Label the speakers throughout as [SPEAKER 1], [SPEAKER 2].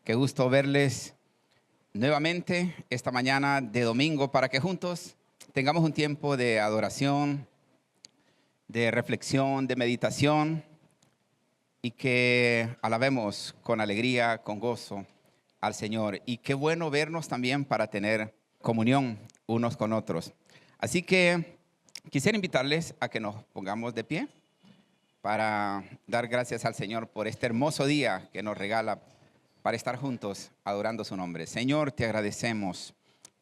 [SPEAKER 1] Qué gusto verles nuevamente esta mañana de domingo para que juntos tengamos un tiempo de adoración, de reflexión, de meditación y que alabemos con alegría, con gozo al Señor. Y qué bueno vernos también para tener comunión unos con otros. Así que quisiera invitarles a que nos pongamos de pie para dar gracias al Señor por este hermoso día que nos regala para estar juntos adorando su nombre. Señor, te agradecemos,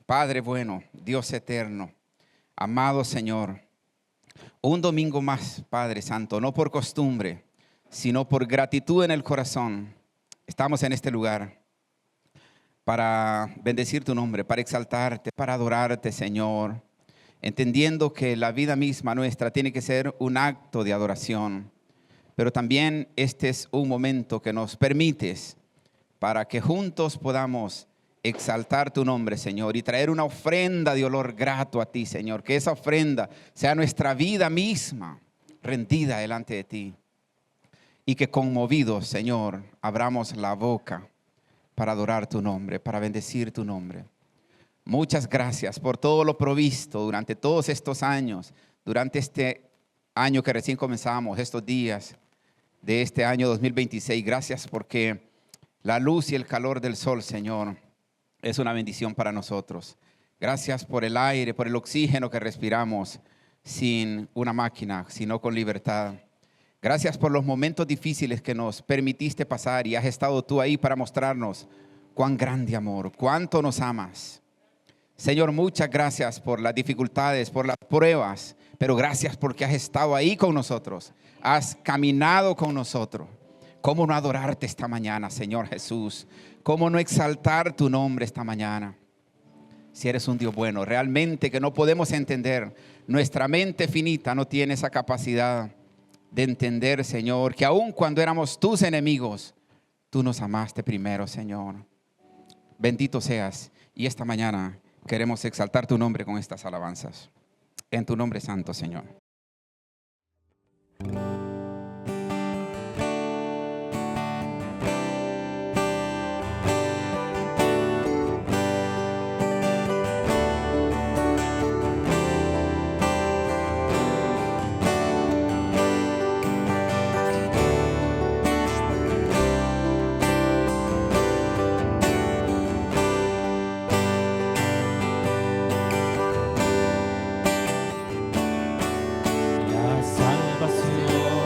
[SPEAKER 1] Padre bueno, Dios eterno, amado Señor, un domingo más, Padre Santo, no por costumbre, sino por gratitud en el corazón. Estamos en este lugar para bendecir tu nombre, para exaltarte, para adorarte, Señor, entendiendo que la vida misma nuestra tiene que ser un acto de adoración, pero también este es un momento que nos permites para que juntos podamos exaltar tu nombre, Señor, y traer una ofrenda de olor grato a ti, Señor. Que esa ofrenda sea nuestra vida misma rendida delante de ti. Y que conmovidos, Señor, abramos la boca para adorar tu nombre, para bendecir tu nombre. Muchas gracias por todo lo provisto durante todos estos años, durante este año que recién comenzamos, estos días de este año 2026. Gracias porque la luz y el calor del sol, Señor, es una bendición para nosotros. Gracias por el aire, por el oxígeno que respiramos sin una máquina, sino con libertad. Gracias por los momentos difíciles que nos permitiste pasar y has estado tú ahí para mostrarnos cuán grande amor, cuánto nos amas. Señor, muchas gracias por las dificultades, por las pruebas, pero gracias porque has estado ahí con nosotros, has caminado con nosotros. ¿Cómo no adorarte esta mañana, Señor Jesús? ¿Cómo no exaltar tu nombre esta mañana? Si eres un Dios bueno, realmente que no podemos entender. Nuestra mente finita no tiene esa capacidad de entender, Señor, que aun cuando éramos tus enemigos, tú nos amaste primero, Señor. Bendito seas. Y esta mañana queremos exaltar tu nombre con estas alabanzas. En tu nombre santo, Señor.
[SPEAKER 2] La salvación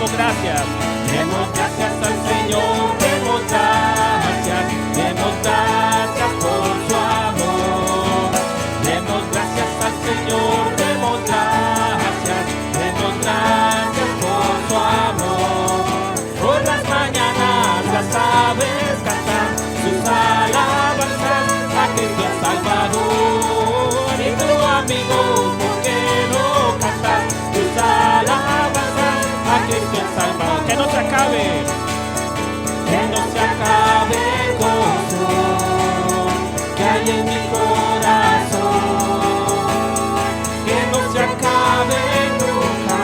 [SPEAKER 2] demos gracias. Demos gracias al Señor, demos gracias. Demos gracias por su amor. Demos gracias al Señor, demos gracias. Demos gracias por su amor. Por las mañanas las aves cantan sus alabanzas a Cristo el Salvador. Y tu amigo, ¿por qué no cantar tus alabanzas a Cristo el Salvador? Que no se acabe, que no se acabe el gozo que hay en mi corazón. Que no se acabe nunca,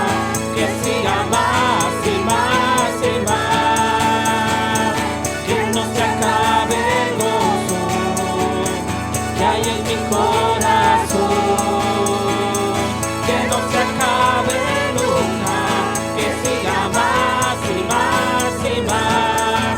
[SPEAKER 2] que siga más y más y más. Que no se acabe el gozo que hay en mi corazón. Que no se acabe nunca, que siga más y más y más.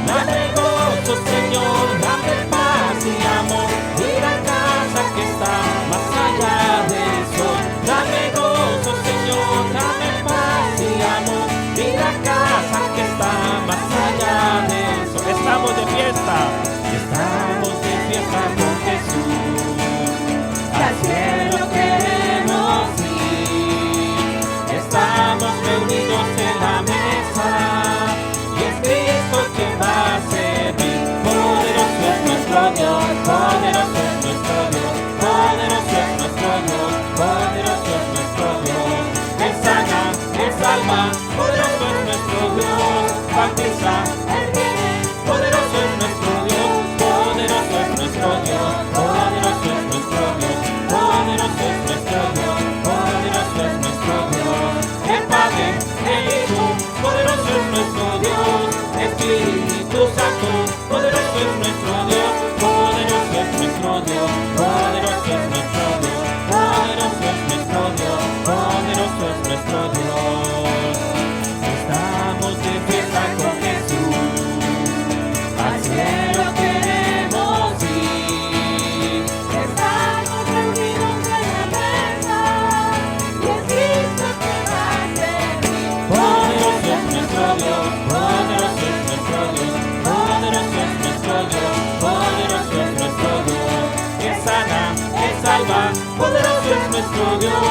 [SPEAKER 2] Dame gozo, Señor, dame paz y amor, y la casa que está más allá del sol. Dame gozo, Señor, dame paz y amor, y la casa que está más allá del sol. Estamos de fiesta con Jesús. Al cielo queremos ir. Estamos reunidos en la mesa, y es Cristo quien va a servir. Poderoso es nuestro Dios, poderoso es nuestro Dios, poderoso es nuestro Dios, poderoso es nuestro Dios. Él sana, Él salva, poderoso es nuestro Dios, bautiza, Él viene. Poderoso es nuestro Dios, poderoso es nuestro Dios, poderoso es nuestro Dios, poderoso es nuestro Dios, poderoso es nuestro Dios. El Padre, el Hijo, poderoso es nuestro Dios, Espíritu Santo, poderoso es nuestro Dios, poderoso es nuestro Dios, poderoso es nuestro Dios, poderoso es nuestro Dios, poderoso es nuestro Dios. Estamos de fiesta con Jesús. Al cielo queremos ir. Estamos reunidos en la mesa, y es Cristo que va a servir. Poderoso es nuestro Dios, poderoso es nuestro Dios, poderoso es nuestro Dios, poderoso es nuestro Dios. Él sana, Él salva, poderoso es nuestro Dios,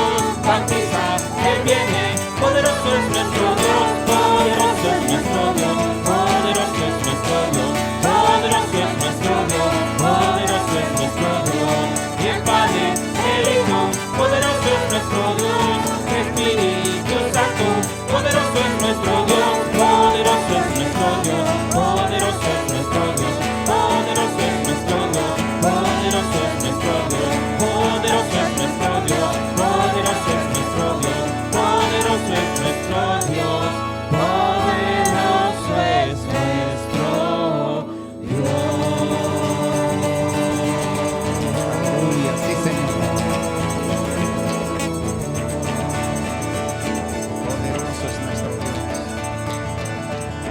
[SPEAKER 2] bautiza, Él viene. Poderoso es nuestro Dios, poderoso es nuestro Dios, poderoso es nuestro Dios, poderoso es nuestro Dios, poderoso es nuestro Dios. Y el Padre, el Hijo, poderoso es nuestro Dios, Espíritu Santo, poderoso es nuestro Dios, poderoso es nuestro Dios, poderoso es nuestro Dios, poderoso es nuestro Dios, poderoso es nuestro Dios, poderoso es nuestro Dios, poderoso es nuestro Dios, poderoso es nuestro Dios, poderoso es nuestro Dios.
[SPEAKER 1] Aleluya, sí, Señor. Poderoso es nuestro Dios.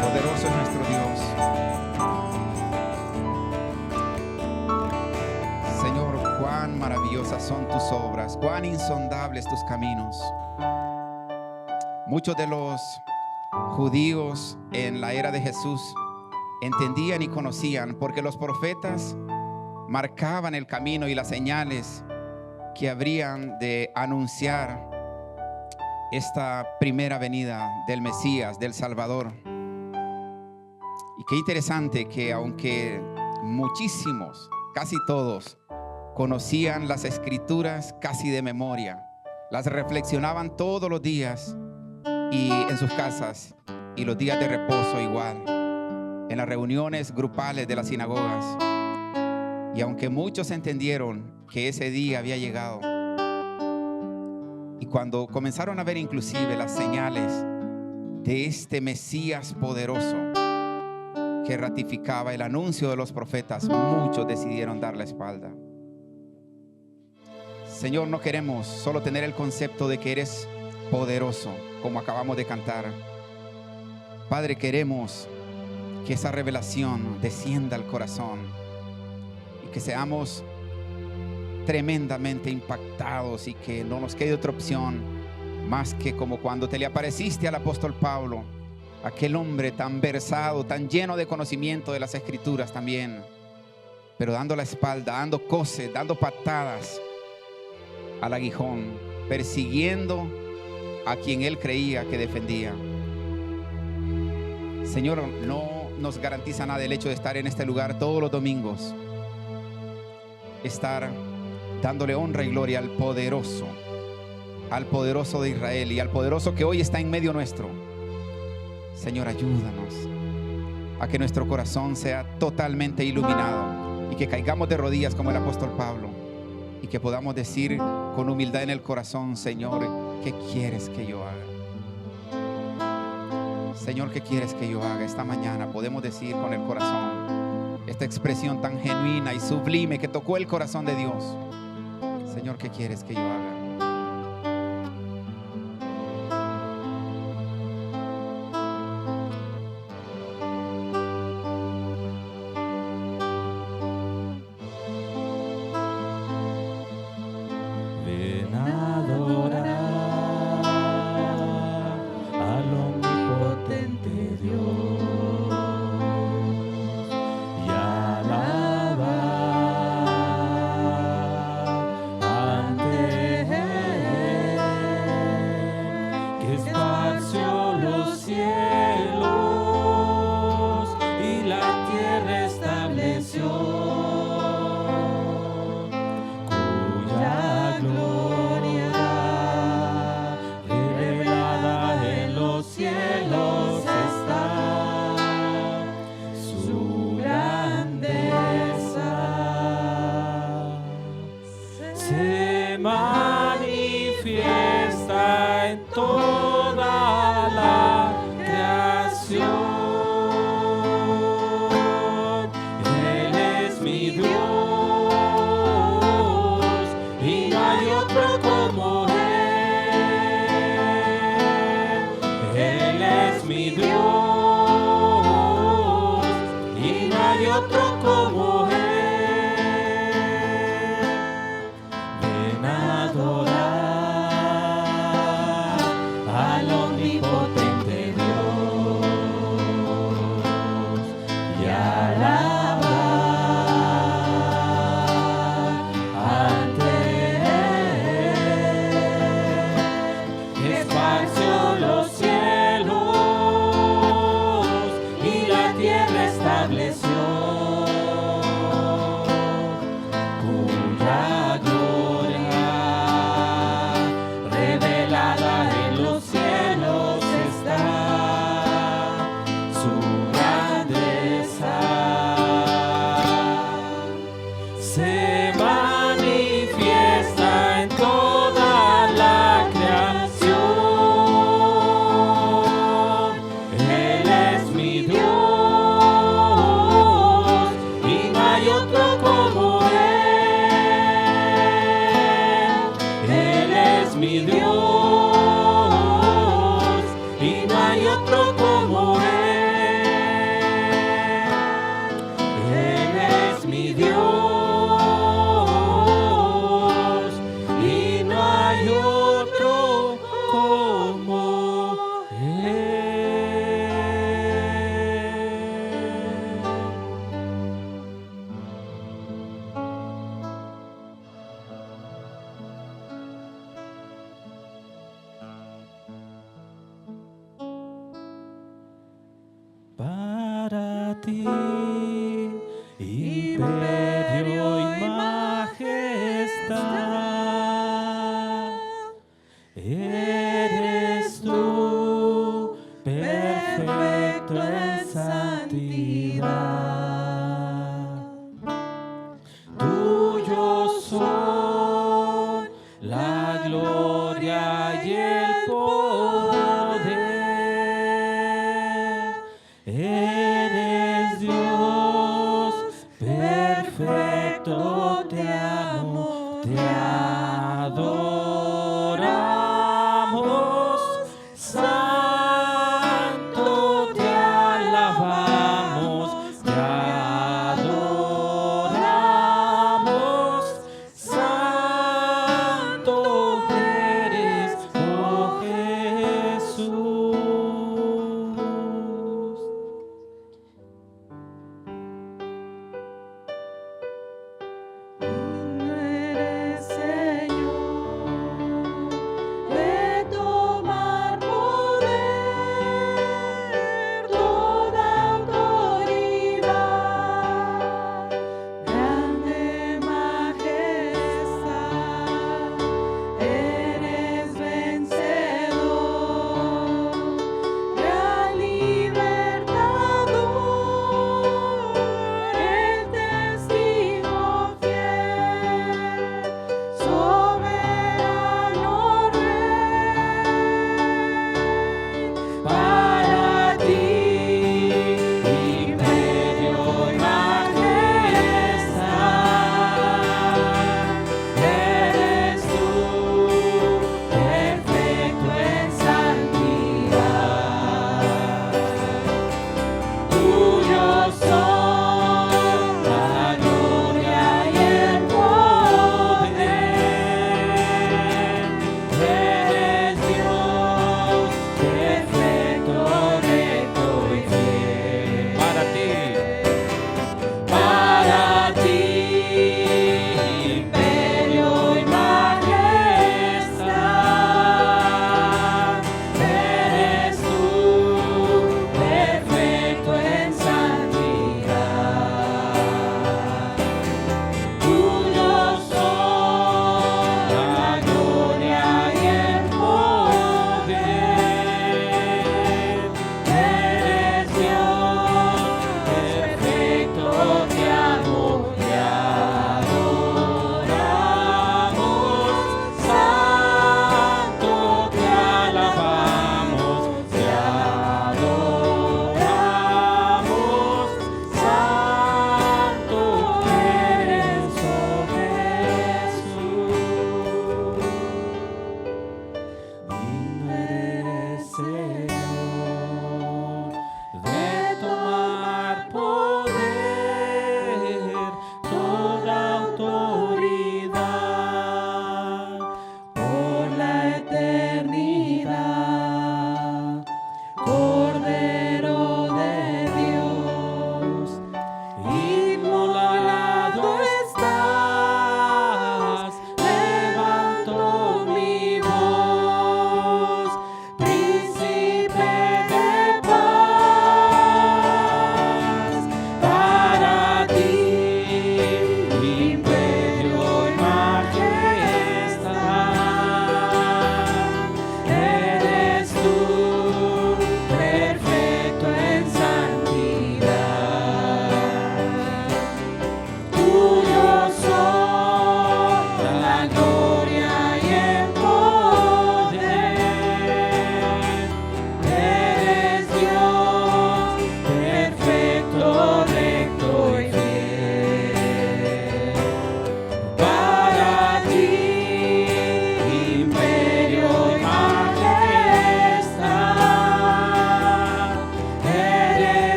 [SPEAKER 1] Poderoso es nuestro Dios. Señor, cuán maravillosas son tus obras, cuán insondables tus caminos. Muchos de los judíos en la era de Jesús entendían y conocían, porque los profetas marcaban el camino y las señales que habrían de anunciar esta primera venida del Mesías, del Salvador. Y qué interesante que aunque muchísimos, casi todos, conocían las Escrituras casi de memoria, las reflexionaban todos los días y en sus casas, y los días de reposo igual, en las reuniones grupales de las sinagogas. Y aunque muchos entendieron que ese día había llegado, y cuando comenzaron a ver inclusive las señales de este Mesías poderoso que ratificaba el anuncio de los profetas, muchos decidieron dar la espalda. Señor, no queremos solo tener el concepto de que eres poderoso, como acabamos de cantar. Padre, queremos que esa revelación descienda al corazón y que seamos tremendamente impactados y que no nos quede otra opción más que como cuando te le apareciste al apóstol Pablo, aquel hombre tan versado, tan lleno de conocimiento de las Escrituras también, pero dando la espalda, dando coces, dando patadas al aguijón, persiguiendo a quien él creía que defendía. Señor, no nos garantiza nada el hecho de estar en este lugar todos los domingos, estar dándole honra y gloria al poderoso de Israel y al poderoso que hoy está en medio nuestro. Señor, ayúdanos a que nuestro corazón sea totalmente iluminado y que caigamos de rodillas como el apóstol Pablo y que podamos decir con humildad en el corazón: Señor, ¿qué quieres que yo haga? Señor, ¿qué quieres que yo haga? Esta mañana podemos decir con el corazón esta expresión tan genuina y sublime que tocó el corazón de Dios: Señor, ¿qué quieres que yo haga?
[SPEAKER 2] Ven a adorar al omnipotente Dios y alabar ante Él, que esparció los cielos y la tierra estableció. Manifiesta en toda la creación. Él es mi Dios y no hay otro como Él. Él es mi Dios y no hay otro como Él. Ven a adorar al omnipotente Dios y alabar ante Él, que esparció los cielos y la tierra estableció. Se manifiesta en toda la creación. Él es mi Dios y no hay otro como Él. Él es mi Dios y no hay otro como Él. Él es mi Dios. Para ti, imperio y majestad, eres tú, perfecto en santidad. Tuyos son la gloria y el poder. Eres Dios, perfecto, te amo, te adoramos, santo, te alabamos, te adoramos, santo eres, oh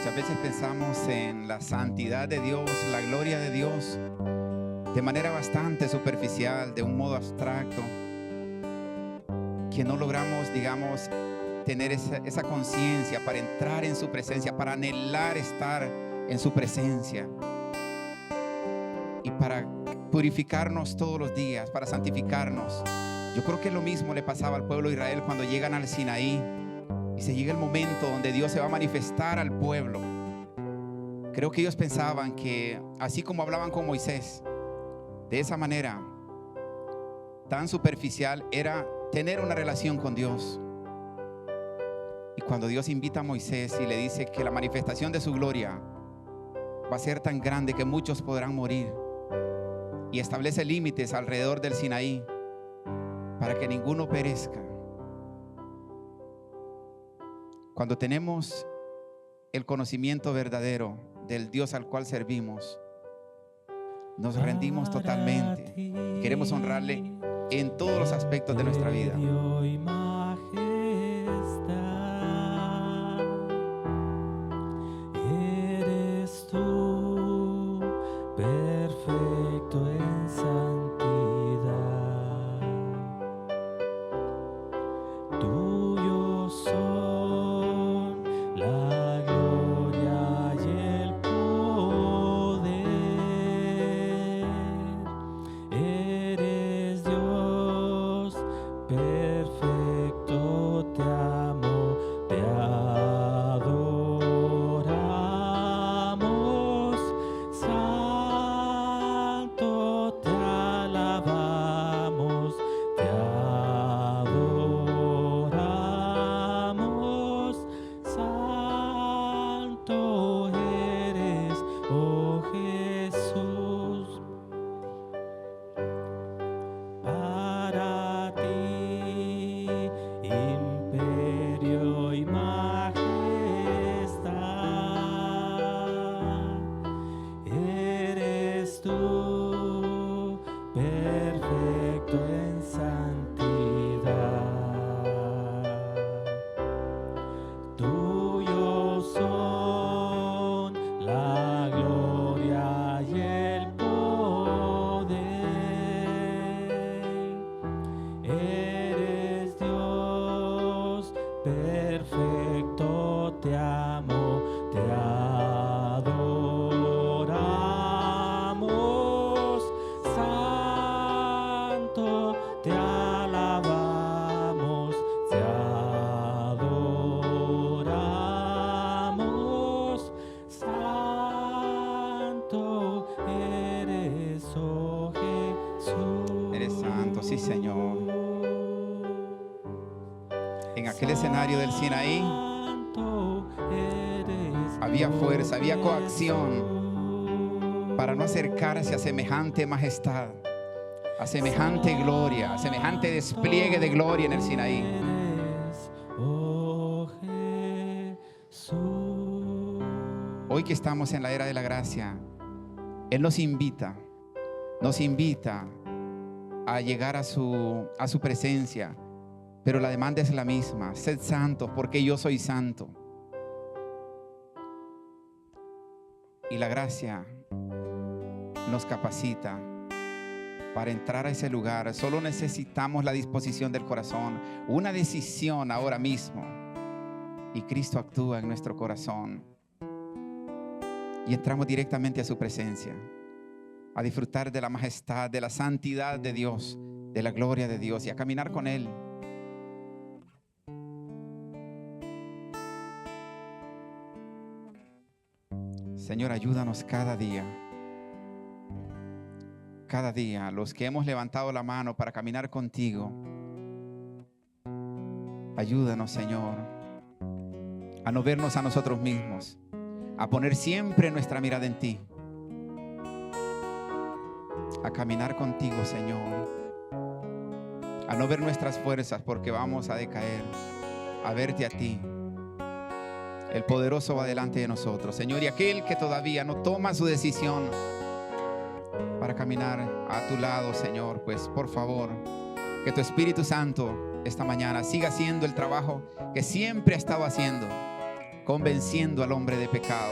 [SPEAKER 1] Muchas veces pensamos en la santidad de Dios, la gloria de Dios, de manera bastante superficial, de un modo abstracto, que no logramos, digamos, tener esa conciencia para entrar en su presencia, para anhelar estar en su presencia y para purificarnos todos los días, para santificarnos. Yo creo que lo mismo le pasaba al pueblo de Israel cuando llegan al Sinaí y se llega el momento donde Dios se va a manifestar al pueblo. Creo que ellos pensaban que así como hablaban con Moisés, de esa manera tan superficial era tener una relación con Dios. Y cuando Dios invita a Moisés y le dice que la manifestación de su gloria va a ser tan grande que muchos podrán morir, y establece límites alrededor del Sinaí para que ninguno perezca. Cuando tenemos el conocimiento verdadero del Dios al cual servimos, nos rendimos totalmente. Queremos honrarle en todos los aspectos de nuestra vida.
[SPEAKER 2] Eres tú, perfecto en santidad. Tuyo son la gloria y el poder. Eres Dios, perfecto, te amo, te adoramos. Santo, te alabamos, te adoramos. Santo eres, oh Jesús. Para ti, imperio y majestad. Eres tú, perfecto en santidad. Tuyos son la gloria y el poder. Eres Dios, perfecto, te amo, te adoramos. Santo, te alabamos, te adoramos. Santo eres, oh Jesús.
[SPEAKER 1] Eres santo, sí, Señor. En aquel escenario del Sinaí había fuerza, había coacción para no acercarse a semejante majestad, a semejante gloria, a semejante despliegue de gloria en el Sinaí. Hoy que estamos en la era de la gracia, Él nos invita a llegar a su presencia, pero la demanda es la misma: sed santos porque yo soy santo. Y la gracia nos capacita para entrar a ese lugar. Solo necesitamos la disposición del corazón, una decisión ahora mismo, y Cristo actúa en nuestro corazón y entramos directamente a su presencia, a disfrutar de la majestad, de la santidad de Dios, de la gloria de Dios, y a caminar con Él. Señor, ayúdanos cada día, los que hemos levantado la mano para caminar contigo. Ayúdanos, Señor, a no vernos a nosotros mismos, a poner siempre nuestra mirada en ti, a caminar contigo, Señor, a no ver nuestras fuerzas porque vamos a decaer, a verte a ti. El poderoso va delante de nosotros, Señor, y aquel que todavía no toma su decisión para caminar a tu lado, Señor, pues por favor, que tu Espíritu Santo esta mañana siga haciendo el trabajo que siempre ha estado haciendo convenciendo al hombre de pecado.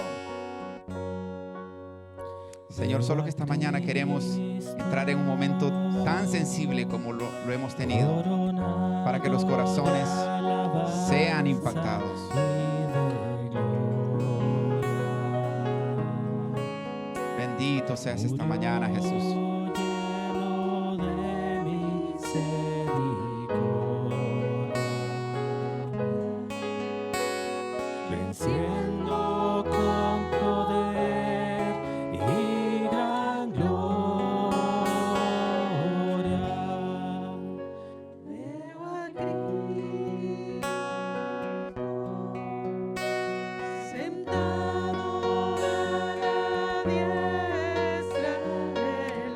[SPEAKER 1] Señor, solo que esta mañana queremos entrar en un momento tan sensible como lo hemos tenido, para que los corazones sean impactados. Bendito seas esta mañana, Jesús.
[SPEAKER 2] Venciendo con poder y gran gloria. Veo a Cristo sentado a la diestra del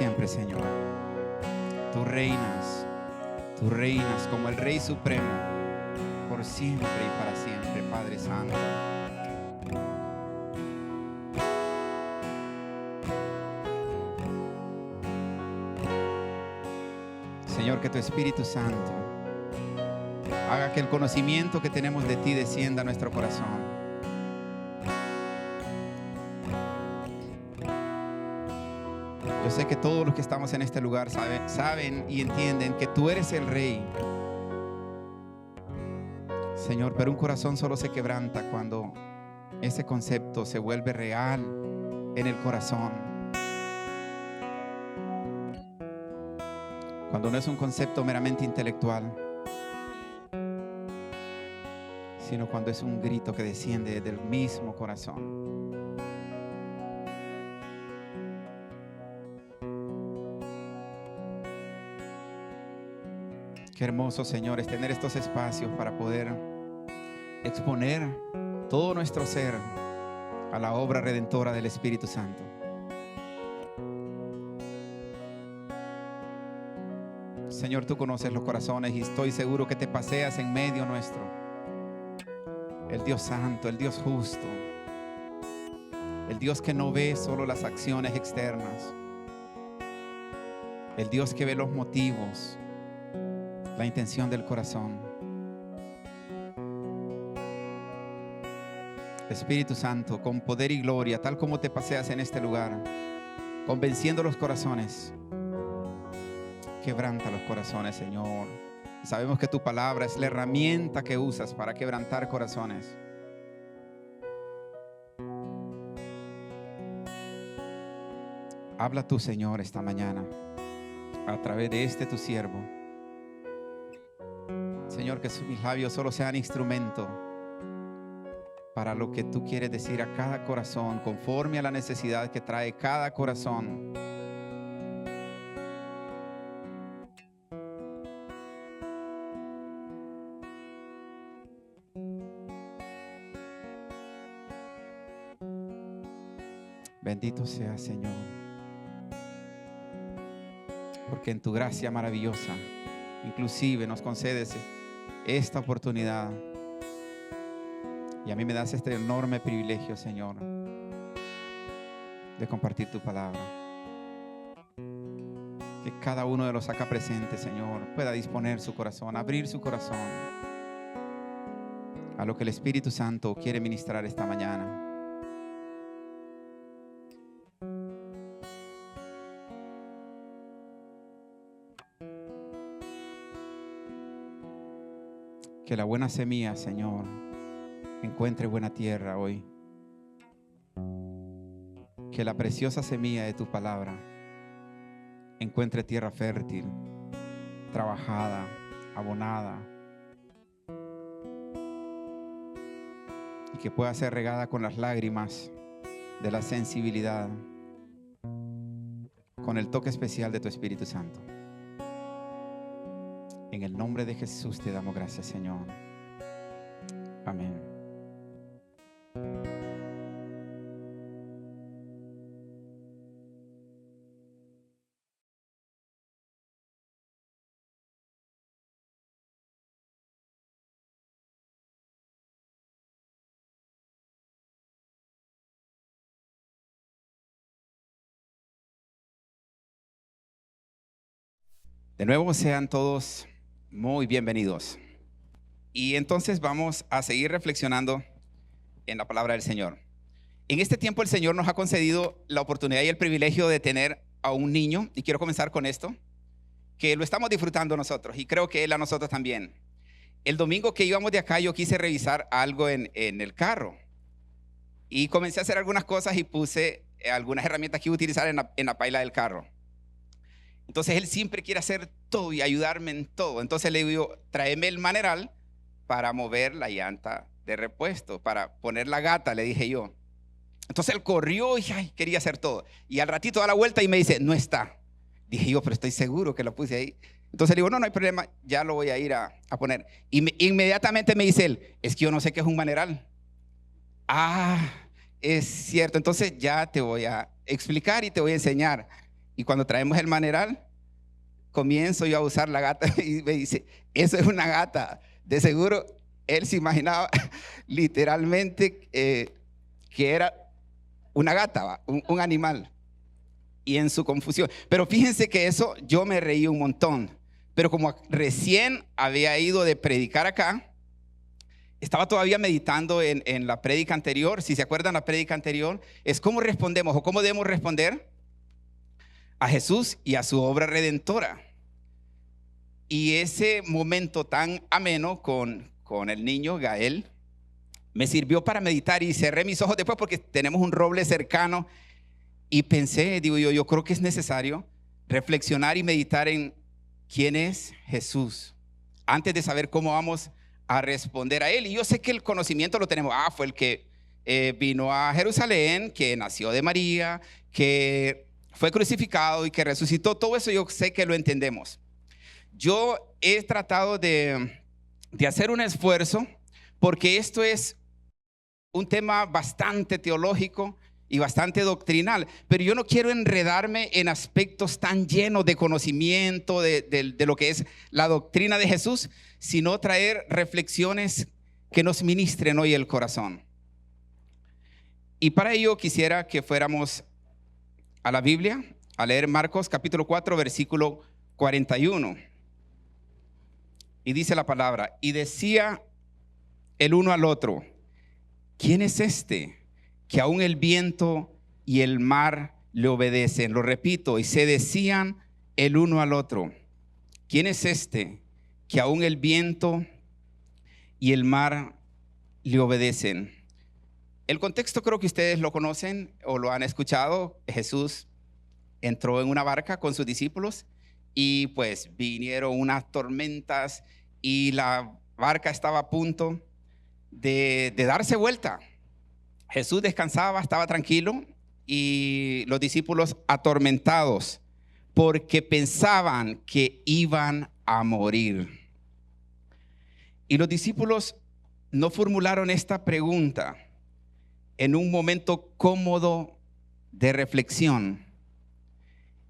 [SPEAKER 1] siempre, Señor. Tú reinas como el Rey Supremo, por siempre y para siempre, Padre Santo. Señor, que tu Espíritu Santo haga que el conocimiento que tenemos de ti descienda a nuestro corazón. Yo sé que todos los que estamos en este lugar saben y entienden que tú eres el Rey. Señor, pero un corazón solo se quebranta cuando ese concepto se vuelve real en el corazón. Cuando no es un concepto meramente intelectual, sino cuando es un grito que desciende del mismo corazón. Qué hermoso, Señor, es tener estos espacios para poder exponer todo nuestro ser a la obra redentora del Espíritu Santo. Señor, tú conoces los corazones y estoy seguro que te paseas en medio nuestro. El Dios santo, el Dios justo, el Dios que no ve solo las acciones externas, el Dios que ve los motivos, la intención del corazón. Espíritu Santo, con poder y gloria, tal como te paseas en este lugar, convenciendo los corazones, quebranta los corazones, Señor. Sabemos que tu palabra es la herramienta que usas para quebrantar corazones. Habla tú, Señor, esta mañana a través de tu siervo. Señor, que mis labios solo sean instrumento para lo que tú quieres decir a cada corazón, conforme a la necesidad que trae cada corazón. Bendito sea, Señor, porque en tu gracia maravillosa inclusive nos concedes esta oportunidad, y a mí me das este enorme privilegio, Señor, de compartir tu palabra. Que cada uno de los acá presentes, Señor, pueda disponer su corazón, abrir su corazón a lo que el Espíritu Santo quiere ministrar esta mañana. Que la buena semilla, Señor, encuentre buena tierra hoy. Que la preciosa semilla de tu palabra encuentre tierra fértil, trabajada, abonada, y que pueda ser regada con las lágrimas de la sensibilidad, con el toque especial de tu Espíritu Santo. En el nombre de Jesús te damos gracias, Señor. Amén. De nuevo, sean todos muy bienvenidos. Y entonces vamos a seguir reflexionando en la palabra del Señor. En este tiempo el Señor nos ha concedido la oportunidad y el privilegio de tener a un niño, y quiero comenzar con esto, que lo estamos disfrutando nosotros, y creo que él a nosotros también. El domingo que íbamos de acá, yo quise revisar algo en el carro, y comencé a hacer algunas cosas y puse algunas herramientas que iba a utilizar en la paila del carro. Entonces él siempre quiere hacer todo y ayudarme en todo. Entonces le digo, tráeme el maneral para mover la llanta de repuesto, para poner la gata, le dije yo. Entonces él corrió y quería hacer todo. Y al ratito da la vuelta y me dice, no está. Dije yo, pero estoy seguro que lo puse ahí. Entonces le digo, no hay problema, ya lo voy a ir a poner. Y inmediatamente me dice él, es que yo no sé qué es un maneral. Ah, es cierto. Entonces ya te voy a explicar y te voy a enseñar. Y cuando traemos el maneral, comienzo yo a usar la gata y me dice, eso es una gata. De seguro, él se imaginaba literalmente que era una gata, un animal. Y en su confusión. Pero fíjense que eso yo me reí un montón. Pero como recién había ido de predicar acá, estaba todavía meditando en la prédica anterior. Si se acuerdan, la prédica anterior es cómo respondemos o cómo debemos responder a Jesús y a su obra redentora. Y ese momento tan ameno con el niño Gael me sirvió para meditar y cerré mis ojos después porque tenemos un roble cercano y pensé, digo yo creo que es necesario reflexionar y meditar en quién es Jesús antes de saber cómo vamos a responder a él. Y yo sé que el conocimiento lo tenemos. Fue el que vino a Jerusalén, que nació de María, que fue crucificado y que resucitó. Todo eso yo sé que lo entendemos. Yo he tratado de hacer un esfuerzo porque esto es un tema bastante teológico y bastante doctrinal, pero yo no quiero enredarme en aspectos tan llenos de conocimiento de lo que es la doctrina de Jesús, sino traer reflexiones que nos ministren hoy el corazón. Y para ello quisiera que fuéramos a la Biblia, a leer Marcos capítulo 4, versículo 41. Y dice la palabra, y decía el uno al otro, ¿quién es este que aún el viento y el mar le obedecen? Lo repito, y se decían el uno al otro, ¿quién es este que aún el viento y el mar le obedecen? El contexto creo que ustedes lo conocen o lo han escuchado. Jesús entró en una barca con sus discípulos y pues vinieron unas tormentas y la barca estaba a punto de darse vuelta. Jesús descansaba, estaba tranquilo y los discípulos atormentados porque pensaban que iban a morir. Y los discípulos no formularon esta pregunta en un momento cómodo de reflexión.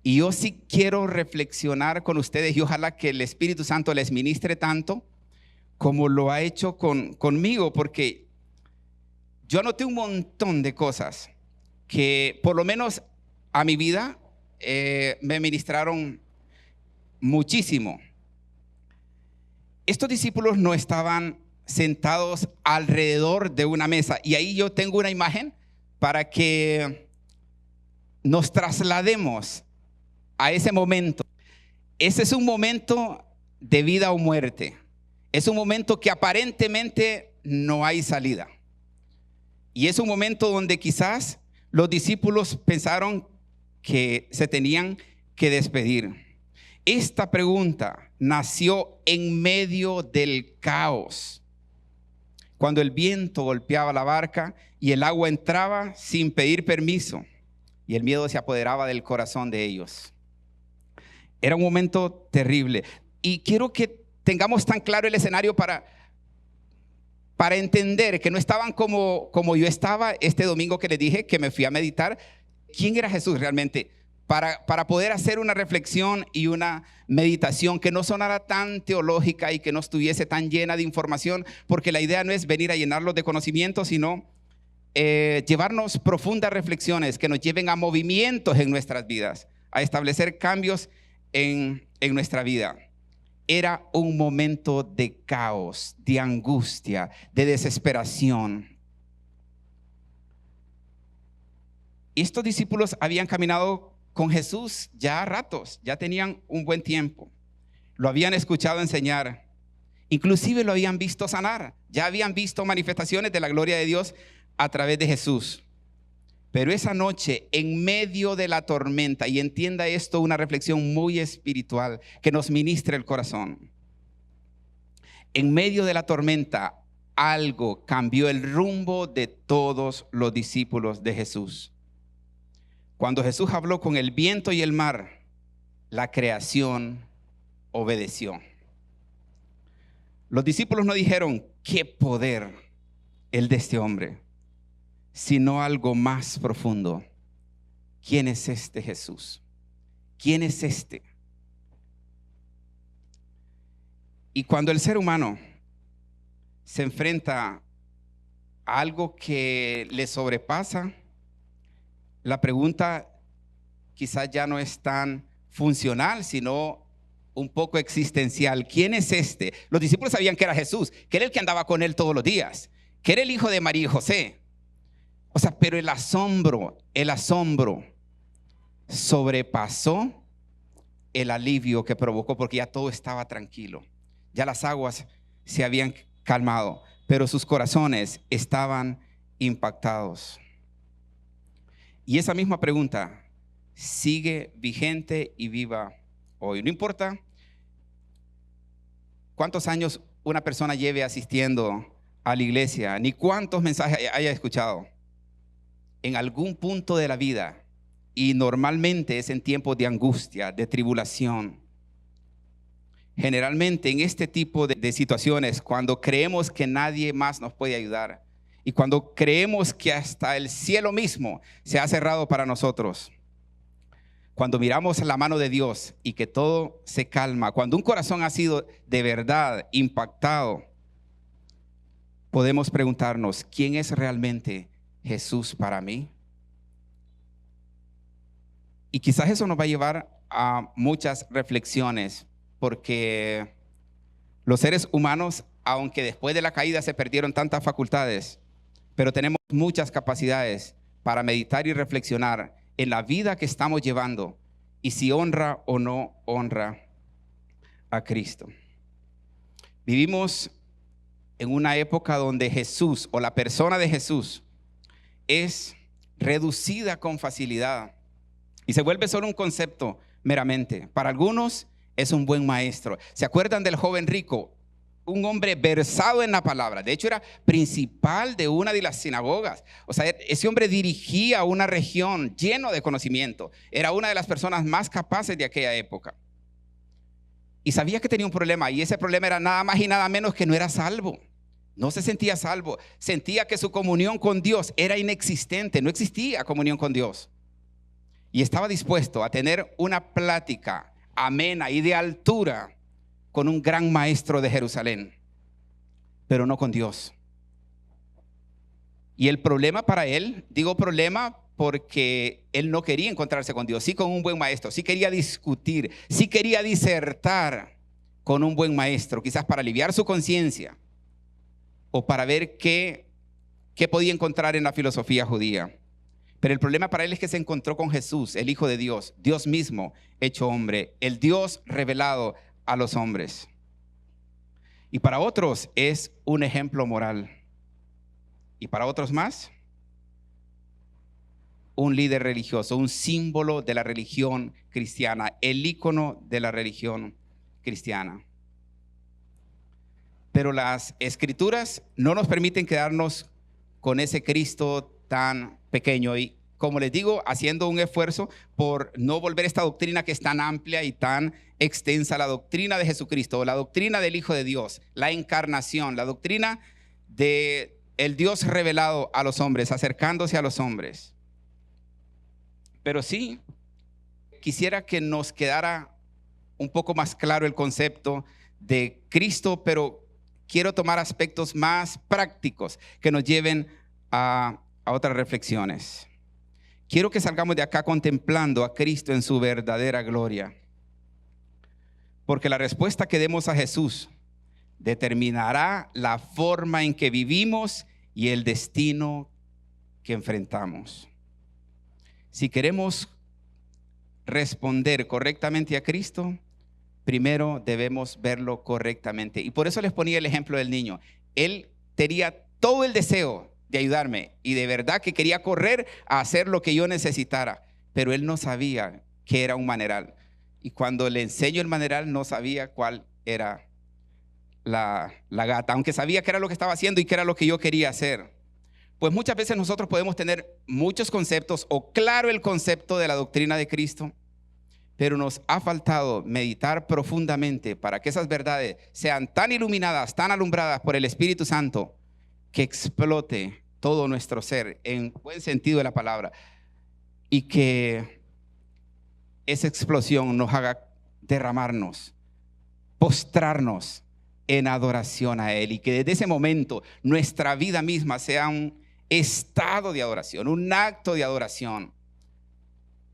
[SPEAKER 1] Y yo sí quiero reflexionar con ustedes y ojalá que el Espíritu Santo les ministre tanto como lo ha hecho conmigo, porque yo anoté un montón de cosas que por lo menos a mi vida me ministraron muchísimo. Estos discípulos no estaban sentados alrededor de una mesa y ahí yo tengo una imagen para que nos traslademos a ese momento. Ese es un momento de vida o muerte. Es un momento que aparentemente no hay salida. Y es un momento donde quizás los discípulos pensaron que se tenían que despedir. Esta pregunta nació en medio del caos, cuando el viento golpeaba la barca y el agua entraba sin pedir permiso y el miedo se apoderaba del corazón de ellos. Era un momento terrible y quiero que tengamos tan claro el escenario para entender que no estaban como yo estaba este domingo que les dije que me fui a meditar. ¿Quién era Jesús realmente? Para poder hacer una reflexión y una meditación que no sonara tan teológica y que no estuviese tan llena de información, porque la idea no es venir a llenarlos de conocimiento, sino llevarnos profundas reflexiones que nos lleven a movimientos en nuestras vidas, a establecer cambios en nuestra vida. Era un momento de caos, de angustia, de desesperación. Y estos discípulos habían caminado con Jesús ya a ratos, ya tenían un buen tiempo. Lo habían escuchado enseñar, inclusive lo habían visto sanar, ya habían visto manifestaciones de la gloria de Dios a través de Jesús. Pero esa noche, en medio de la tormenta, y entienda esto, una reflexión muy espiritual que nos ministre el corazón. En medio de la tormenta, algo cambió el rumbo de todos los discípulos de Jesús. Cuando Jesús habló con el viento y el mar, la creación obedeció. Los discípulos no dijeron, ¿qué poder el de este hombre?, sino algo más profundo. ¿Quién es este Jesús? ¿quién es este? Y cuando el ser humano se enfrenta a algo que le sobrepasa, la pregunta quizás ya no es tan funcional, sino un poco existencial. ¿Quién es este? Los discípulos sabían que era Jesús, que era el que andaba con él todos los días, que era el hijo de María y José. O sea, pero el asombro sobrepasó el alivio que provocó, porque ya todo estaba tranquilo. Ya las aguas se habían calmado, pero sus corazones estaban impactados. Y esa misma pregunta sigue vigente y viva hoy. No importa cuántos años una persona lleve asistiendo a la iglesia, ni cuántos mensajes haya escuchado. En algún punto de la vida, y normalmente es en tiempos de angustia, de tribulación, generalmente en este tipo de situaciones, cuando creemos que nadie más nos puede ayudar y cuando creemos que hasta el cielo mismo se ha cerrado para nosotros, cuando miramos la mano de Dios y que todo se calma, cuando un corazón ha sido de verdad impactado, podemos preguntarnos, ¿quién es realmente Jesús para mí? Y quizás eso nos va a llevar a muchas reflexiones, porque los seres humanos, aunque después de la caída se perdieron tantas facultades, pero tenemos muchas capacidades para meditar y reflexionar en la vida que estamos llevando y si honra o no honra a Cristo. Vivimos en una época donde Jesús o la persona de Jesús es reducida con facilidad y se vuelve solo un concepto meramente. Para algunos es un buen maestro. ¿Se acuerdan del joven rico? Un hombre versado en la palabra. De hecho, era principal de una de las sinagogas. O sea, ese hombre dirigía una región lleno de conocimiento. Era una de las personas más capaces de aquella época. Y sabía que tenía un problema, y ese problema era nada más y nada menos que no era salvo. No se sentía salvo. Sentía que su comunión con Dios era inexistente. No existía comunión con Dios. Y estaba dispuesto a tener una plática amena y de altura con un gran maestro de Jerusalén, pero no con Dios. Y el problema para él, digo problema porque él no quería encontrarse con Dios, sí con un buen maestro, sí quería discutir, sí quería disertar con un buen maestro, quizás para aliviar su conciencia o para ver qué podía encontrar en la filosofía judía. Pero el problema para él es que se encontró con Jesús, el Hijo de Dios, Dios mismo hecho hombre, el Dios revelado a los hombres. Y para otros es un ejemplo moral. Y para otros más, un líder religioso, un símbolo de la religión cristiana, el ícono de la religión cristiana. Pero las escrituras no nos permiten quedarnos con ese Cristo tan pequeño y, como les digo, haciendo un esfuerzo por no volver esta doctrina que es tan amplia y tan extensa, la doctrina de Jesucristo, la doctrina del Hijo de Dios, la encarnación, la doctrina de el Dios revelado a los hombres, acercándose a los hombres. Pero sí, quisiera que nos quedara un poco más claro el concepto de Cristo, pero quiero tomar aspectos más prácticos que nos lleven a otras reflexiones. Quiero que salgamos de acá contemplando a Cristo en su verdadera gloria, porque la respuesta que demos a Jesús determinará la forma en que vivimos y el destino que enfrentamos. Si queremos responder correctamente a Cristo, primero debemos verlo correctamente. Y por eso les ponía el ejemplo del niño. Él tenía todo el deseo de ayudarme y de verdad que quería correr a hacer lo que yo necesitara, pero él no sabía que era un maneral. Y cuando le enseño el maneral, no sabía cuál era la gata, aunque sabía que era lo que estaba haciendo y que era lo que yo quería hacer. Pues muchas veces nosotros podemos tener muchos conceptos o claro el concepto de la doctrina de Cristo, pero nos ha faltado meditar profundamente para que esas verdades sean tan iluminadas, tan alumbradas por el Espíritu Santo, que explote todo nuestro ser en buen sentido de la palabra y que esa explosión nos haga derramarnos, postrarnos en adoración a Él, y que desde ese momento nuestra vida misma sea un estado de adoración, un acto de adoración,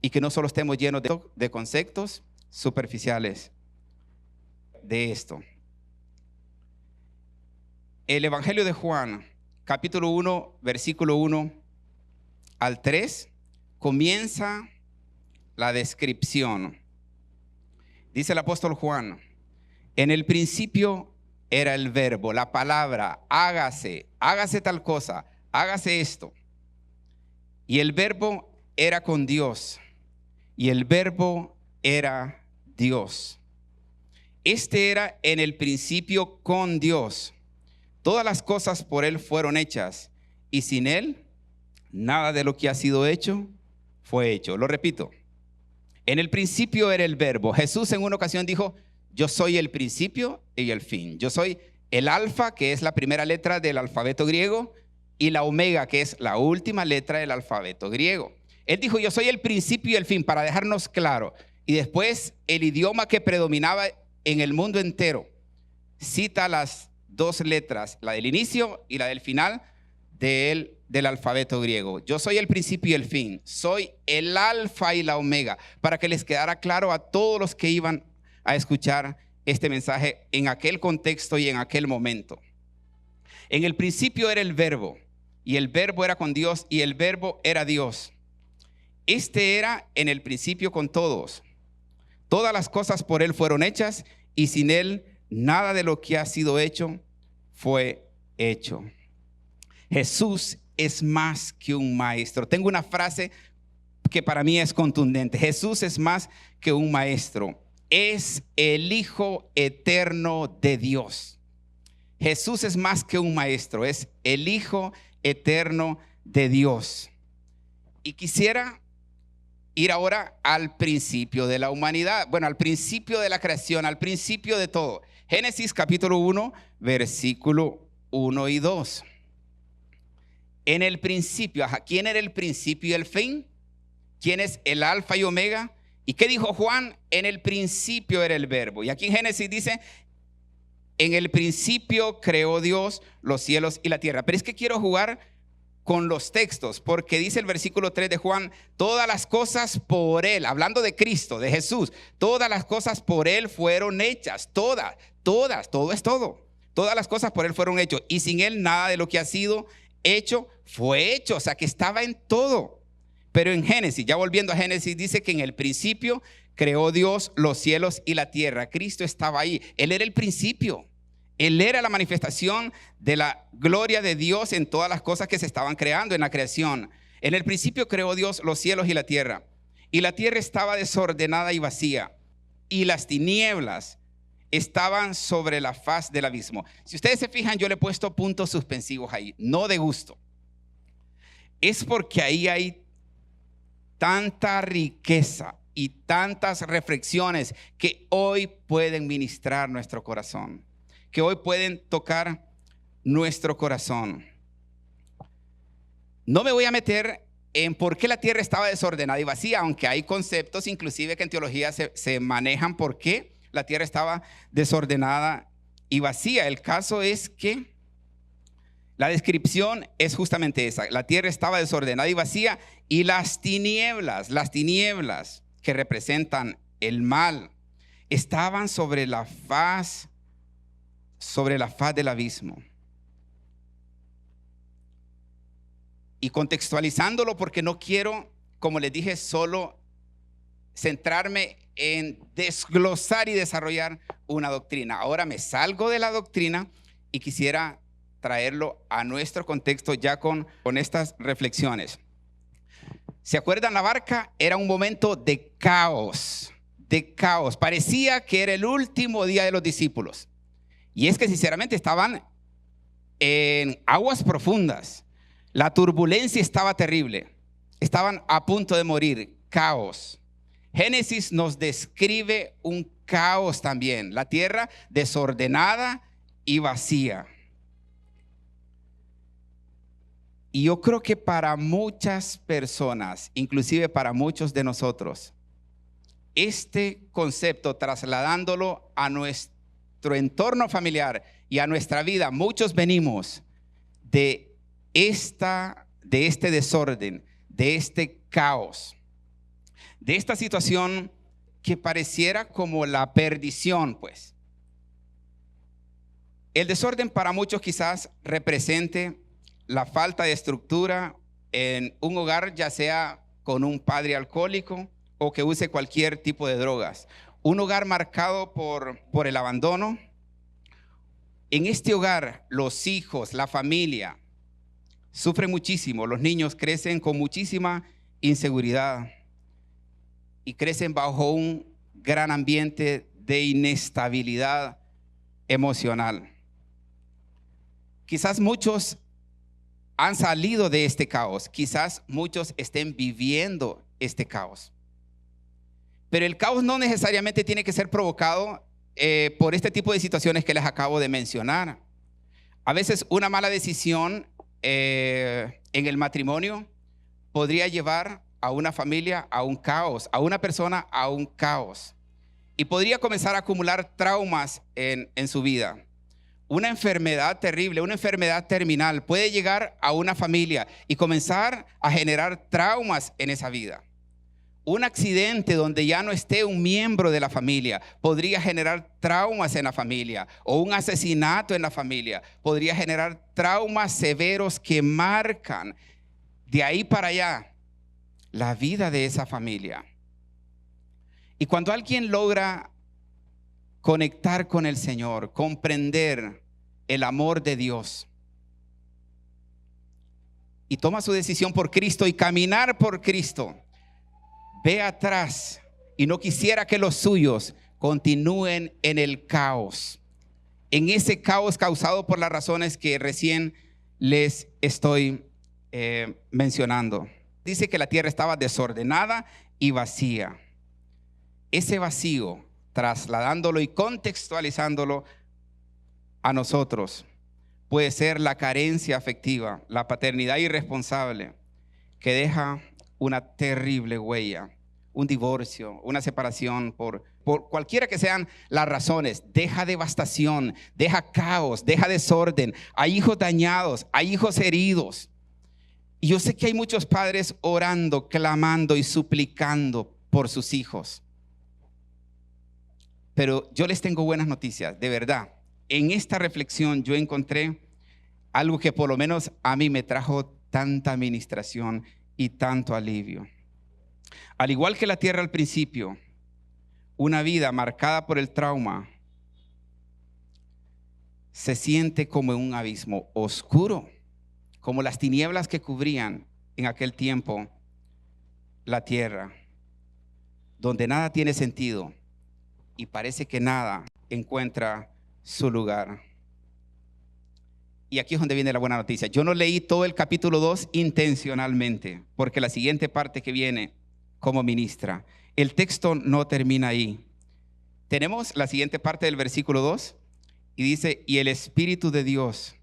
[SPEAKER 1] y que no solo estemos llenos de conceptos superficiales de esto. El Evangelio de Juan, capítulo 1, versículo 1 al 3, comienza la descripción. Dice el apóstol Juan: en el principio era el verbo, la palabra, hágase tal cosa, hágase esto. Y el verbo era con Dios, y el verbo era Dios. Este era en el principio con Dios. Todas las cosas por Él fueron hechas, y sin Él nada de lo que ha sido hecho fue hecho. Lo repito. En el principio era el verbo. Jesús en una ocasión dijo: yo soy el principio y el fin. Yo soy el alfa, que es la primera letra del alfabeto griego, y la omega, que es la última letra del alfabeto griego. Él dijo: yo soy el principio y el fin, para dejarnos claro. Y después el idioma que predominaba en el mundo entero cita las dos letras, la del inicio y la del final del alfabeto griego. Yo soy el principio y el fin, soy el alfa y la omega, para que les quedara claro a todos los que iban a escuchar este mensaje en aquel contexto y en aquel momento. En el principio era el verbo, y el verbo era con Dios, y el verbo era Dios. Este era en el principio con todos. Todas las cosas por Él fueron hechas, y sin Él nada de lo que ha sido hecho fue hecho. Jesús es más que un maestro. Tengo una frase que para mí es contundente. Jesús es más que un maestro. Es el Hijo eterno de Dios. Jesús es más que un maestro. Es el Hijo eterno de Dios. Y quisiera ir ahora al principio de la humanidad. Bueno, al principio de la creación, al principio de todo. Génesis capítulo 1, versículo 1 y 2. En el principio, ¿quién era el principio y el fin? ¿Quién es el alfa y omega? ¿Y qué dijo Juan? En el principio era el verbo. Y aquí en Génesis dice: en el principio creó Dios los cielos y la tierra. Pero es que quiero jugar con los textos, porque dice el versículo 3 de Juan: todas las cosas por Él, hablando de Cristo, de Jesús, todas las cosas por Él fueron hechas, todo es todo. Todas las cosas por Él fueron hechas, y sin Él nada de lo que ha sido hecho fue hecho. O sea, que estaba en todo. Pero en Génesis, ya volviendo a Génesis, dice que en el principio creó Dios los cielos y la tierra. Cristo estaba ahí. Él era el principio. Él era la manifestación de la gloria de Dios en todas las cosas que se estaban creando en la creación. En el principio creó Dios los cielos y la tierra. Y la tierra estaba desordenada y vacía, y las tinieblas estaban sobre la faz del abismo. Si ustedes se fijan, yo le he puesto puntos suspensivos ahí, no de gusto. Es porque ahí hay tanta riqueza y tantas reflexiones que hoy pueden ministrar nuestro corazón, que hoy pueden tocar nuestro corazón. No me voy a meter en por qué la tierra estaba desordenada y vacía, aunque hay conceptos inclusive que en teología se manejan por qué la tierra estaba desordenada y vacía. El caso es que la descripción es justamente esa: la tierra estaba desordenada y vacía, y las tinieblas que representan el mal, estaban sobre la faz del abismo. Y contextualizándolo, porque no quiero, como les dije, solo centrarme en desglosar y desarrollar una doctrina. Ahora me salgo de la doctrina y quisiera traerlo a nuestro contexto ya con estas reflexiones. ¿Se acuerdan? La barca era un momento de caos, Parecía que era el último día de los discípulos. Y es que sinceramente estaban en aguas profundas. La turbulencia estaba terrible. Estaban a punto de morir. Caos. Génesis nos describe un caos también. La tierra desordenada y vacía. Y yo creo que para muchas personas, inclusive para muchos de nosotros, este concepto, trasladándolo a nuestro entorno familiar y a nuestra vida. Muchos venimos de este desorden, de este caos, de esta situación que pareciera como la perdición, pues. El desorden para muchos quizás represente la falta de estructura en un hogar, ya sea con un padre alcohólico o que use cualquier tipo de drogas. Un hogar marcado por el abandono. En este hogar, los hijos, la familia, sufren muchísimo. Los niños crecen con muchísima inseguridad y crecen bajo un gran ambiente de inestabilidad emocional. Quizás muchos han salido de este caos. Quizás muchos estén viviendo este caos. Pero el caos no necesariamente tiene que ser provocado por este tipo de situaciones que les acabo de mencionar. A veces una mala decisión en el matrimonio podría llevar a una familia a un caos, a una persona a un caos. Y podría comenzar a acumular traumas en su vida. Una enfermedad terrible, una enfermedad terminal puede llegar a una familia y comenzar a generar traumas en esa vida. Un accidente donde ya no esté un miembro de la familia podría generar traumas en la familia, o un asesinato en la familia podría generar traumas severos que marcan de ahí para allá la vida de esa familia. Y cuando alguien logra conectar con el Señor, comprender el amor de Dios y toma su decisión por Cristo y caminar por Cristo, ve atrás y no quisiera que los suyos continúen en el caos, en ese caos causado por las razones que recién les estoy mencionando. Dice que la tierra estaba desordenada y vacía. Ese vacío, trasladándolo y contextualizándolo a nosotros, puede ser la carencia afectiva, la paternidad irresponsable que deja una terrible huella. Un divorcio, una separación, por cualquiera que sean las razones, deja devastación, deja caos, deja desorden. Hay hijos dañados, hay hijos heridos. Y yo sé que hay muchos padres orando, clamando y suplicando por sus hijos. Pero yo les tengo buenas noticias, de verdad. En esta reflexión yo encontré algo que por lo menos a mí me trajo tanta administración y tanto alivio. Al igual que la tierra al principio, una vida marcada por el trauma se siente como en un abismo oscuro, como las tinieblas que cubrían en aquel tiempo la tierra, donde nada tiene sentido y parece que nada encuentra su lugar. Y aquí es donde viene la buena noticia. Yo no leí todo el capítulo 2 intencionalmente, porque la siguiente parte que viene como ministra, el texto no termina ahí. Tenemos la siguiente parte del versículo 2 y dice: y el Espíritu de Dios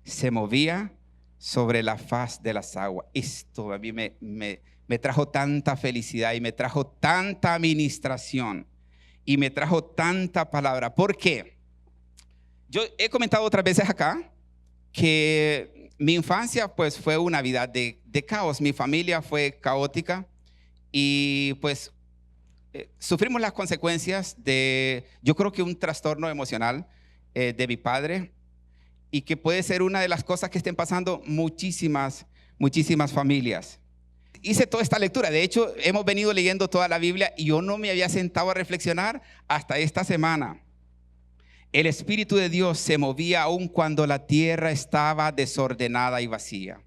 [SPEAKER 1] se movía sobre la faz de las aguas. Esto a mí me trajo tanta felicidad y me trajo tanta administración y me trajo tanta palabra. ¿Por qué? Yo he comentado otras veces acá que mi infancia pues fue una vida de caos. Mi familia fue caótica y pues sufrimos las consecuencias de, yo creo que un trastorno emocional de mi padre, y que puede ser una de las cosas que estén pasando muchísimas familias. Hice toda esta lectura, de hecho hemos venido leyendo toda la Biblia y yo no me había sentado a reflexionar hasta esta semana. El Espíritu de Dios se movía aun cuando la tierra estaba desordenada y vacía,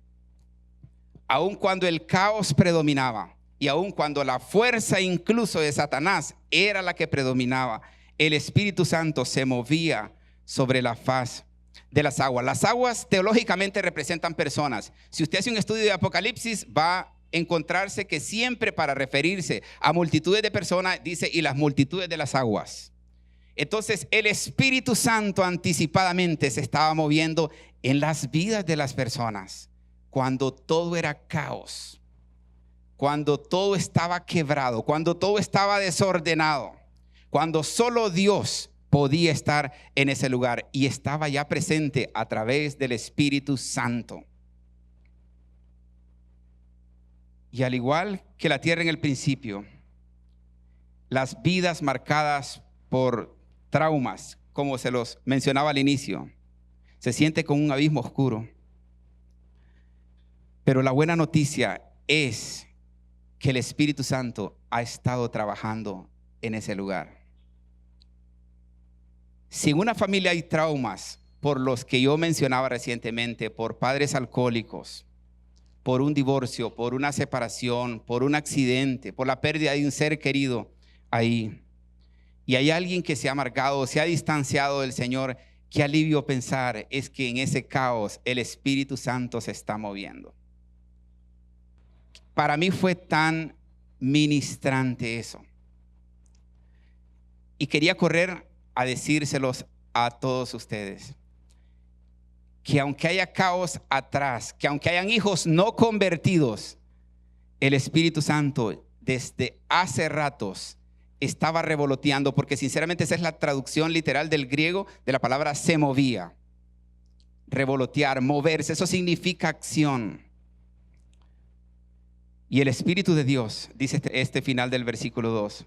[SPEAKER 1] aun cuando el caos predominaba y aun cuando la fuerza incluso de Satanás era la que predominaba. El Espíritu Santo se movía sobre la faz de las aguas. Las aguas teológicamente representan personas. Si usted hace un estudio de Apocalipsis, va a encontrarse que siempre para referirse a multitudes de personas dice: y las multitudes de las aguas. Entonces el Espíritu Santo anticipadamente se estaba moviendo en las vidas de las personas cuando todo era caos, cuando todo estaba quebrado, cuando todo estaba desordenado, cuando solo Dios podía estar en ese lugar y estaba ya presente a través del Espíritu Santo. Y al igual que la tierra en el principio, las vidas marcadas por traumas, como se los mencionaba al inicio, se siente como un abismo oscuro. Pero la buena noticia es que el Espíritu Santo ha estado trabajando en ese lugar. Si en una familia hay traumas por los que yo mencionaba recientemente, por padres alcohólicos, por un divorcio, por una separación, por un accidente, por la pérdida de un ser querido ahí, y hay alguien que se ha amargado, se ha distanciado del Señor, qué alivio pensar es que en ese caos el Espíritu Santo se está moviendo. Para mí fue tan ministrante eso. Y quería correr a decírselos a todos ustedes, que aunque haya caos atrás, que aunque hayan hijos no convertidos, el Espíritu Santo desde hace ratos estaba revoloteando, porque sinceramente esa es la traducción literal del griego de la palabra se movía. Revolotear, moverse, eso significa acción. Y el Espíritu de Dios, dice este final del versículo 2,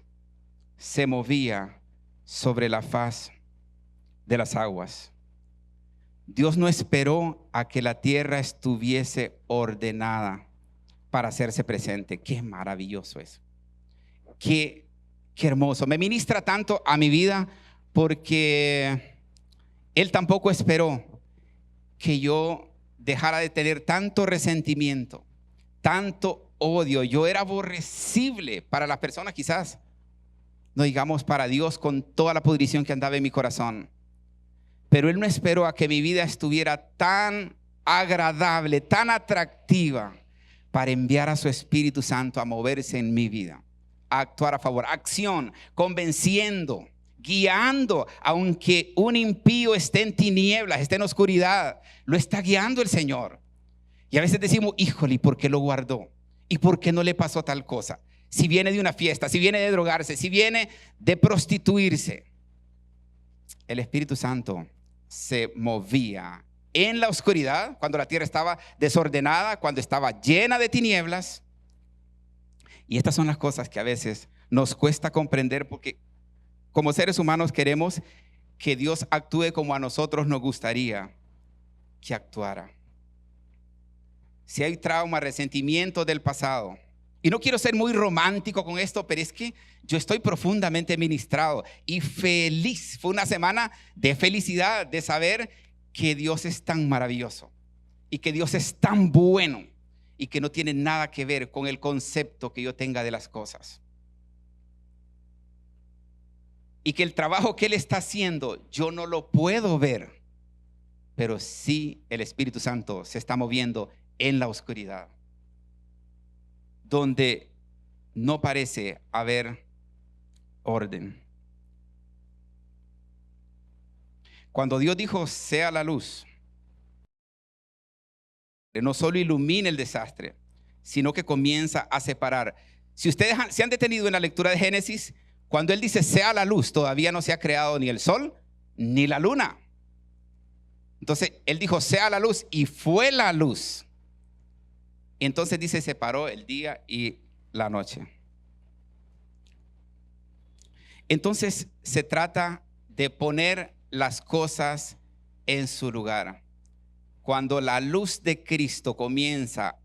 [SPEAKER 1] se movía sobre la faz de las aguas. Dios no esperó a que la tierra estuviese ordenada para hacerse presente. Qué maravilloso es. Qué hermoso. Me ministra tanto a mi vida porque Él tampoco esperó que yo dejara de tener tanto resentimiento, tanto odio. Yo era aborrecible para las personas, quizás no digamos para Dios, con toda la pudrición que andaba en mi corazón. Pero Él no esperó a que mi vida estuviera tan agradable, tan atractiva, para enviar a su Espíritu Santo a moverse en mi vida, a actuar a favor, acción, convenciendo, guiando. Aunque un impío esté en tinieblas, esté en oscuridad, lo está guiando el Señor. Y a veces decimos, híjole, ¿y por qué lo guardó? ¿Y por qué no le pasó tal cosa? Si viene de una fiesta, si viene de drogarse, si viene de prostituirse. El Espíritu Santo se movía en la oscuridad, cuando la tierra estaba desordenada, cuando estaba llena de tinieblas. Y estas son las cosas que a veces nos cuesta comprender, porque como seres humanos queremos que Dios actúe como a nosotros nos gustaría que actuara. Si hay trauma, resentimiento del pasado, y no quiero ser muy romántico con esto, pero es que yo estoy profundamente ministrado y feliz. Fue una semana de felicidad, de saber que Dios es tan maravilloso y que Dios es tan bueno y que no tiene nada que ver con el concepto que yo tenga de las cosas. Y que el trabajo que Él está haciendo yo no lo puedo ver, pero sí el Espíritu Santo se está moviendo en la oscuridad, donde no parece haber orden. Cuando Dios dijo sea la luz, no solo ilumina el desastre, sino que comienza a separar. Si ustedes se han detenido en la lectura de Génesis, cuando Él dice sea la luz, todavía no se ha creado ni el sol ni la luna. Entonces Él dijo sea la luz y fue la luz. Entonces dice separó el día y la noche. Entonces se trata de poner las cosas en su lugar. Cuando la luz de Cristo comienza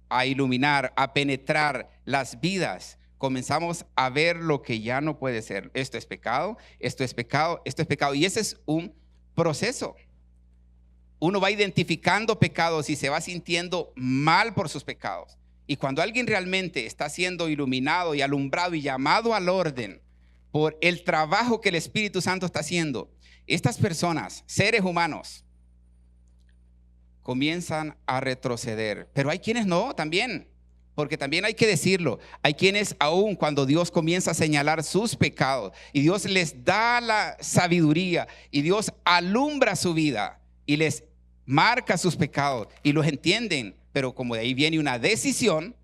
[SPEAKER 1] a iluminar, a penetrar las vidas, comenzamos a ver lo que ya no puede ser. Esto es pecado, esto es pecado, esto es pecado. Y ese es un proceso. Uno va identificando pecados y se va sintiendo mal por sus pecados. Y cuando alguien realmente está siendo iluminado y alumbrado y llamado al orden por el trabajo que el Espíritu Santo está haciendo, estas personas, seres humanos, comienzan a retroceder. Pero hay quienes no, también, porque también hay que decirlo. Hay quienes aún cuando Dios comienza a señalar sus pecados y Dios les da la sabiduría y Dios alumbra su vida y les marca sus pecados y los entienden, pero como de ahí viene una decisión,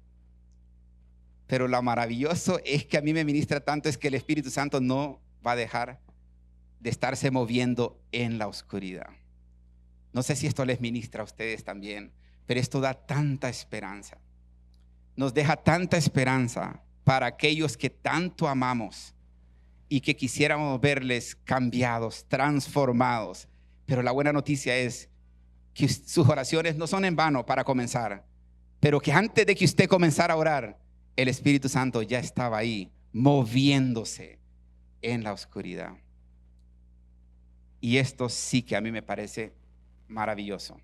[SPEAKER 1] Pero lo maravilloso es que a mí me ministra tanto es que el Espíritu Santo no va a dejar de estarse moviendo en la oscuridad. No sé si esto les ministra a ustedes también, pero esto da tanta esperanza. Nos deja tanta esperanza para aquellos que tanto amamos y que quisiéramos verles cambiados, transformados. Pero la buena noticia es que sus oraciones no son en vano para comenzar, pero que antes de que usted comenzara a orar, el Espíritu Santo ya estaba ahí, moviéndose en la oscuridad. Y esto sí que a mí me parece maravilloso.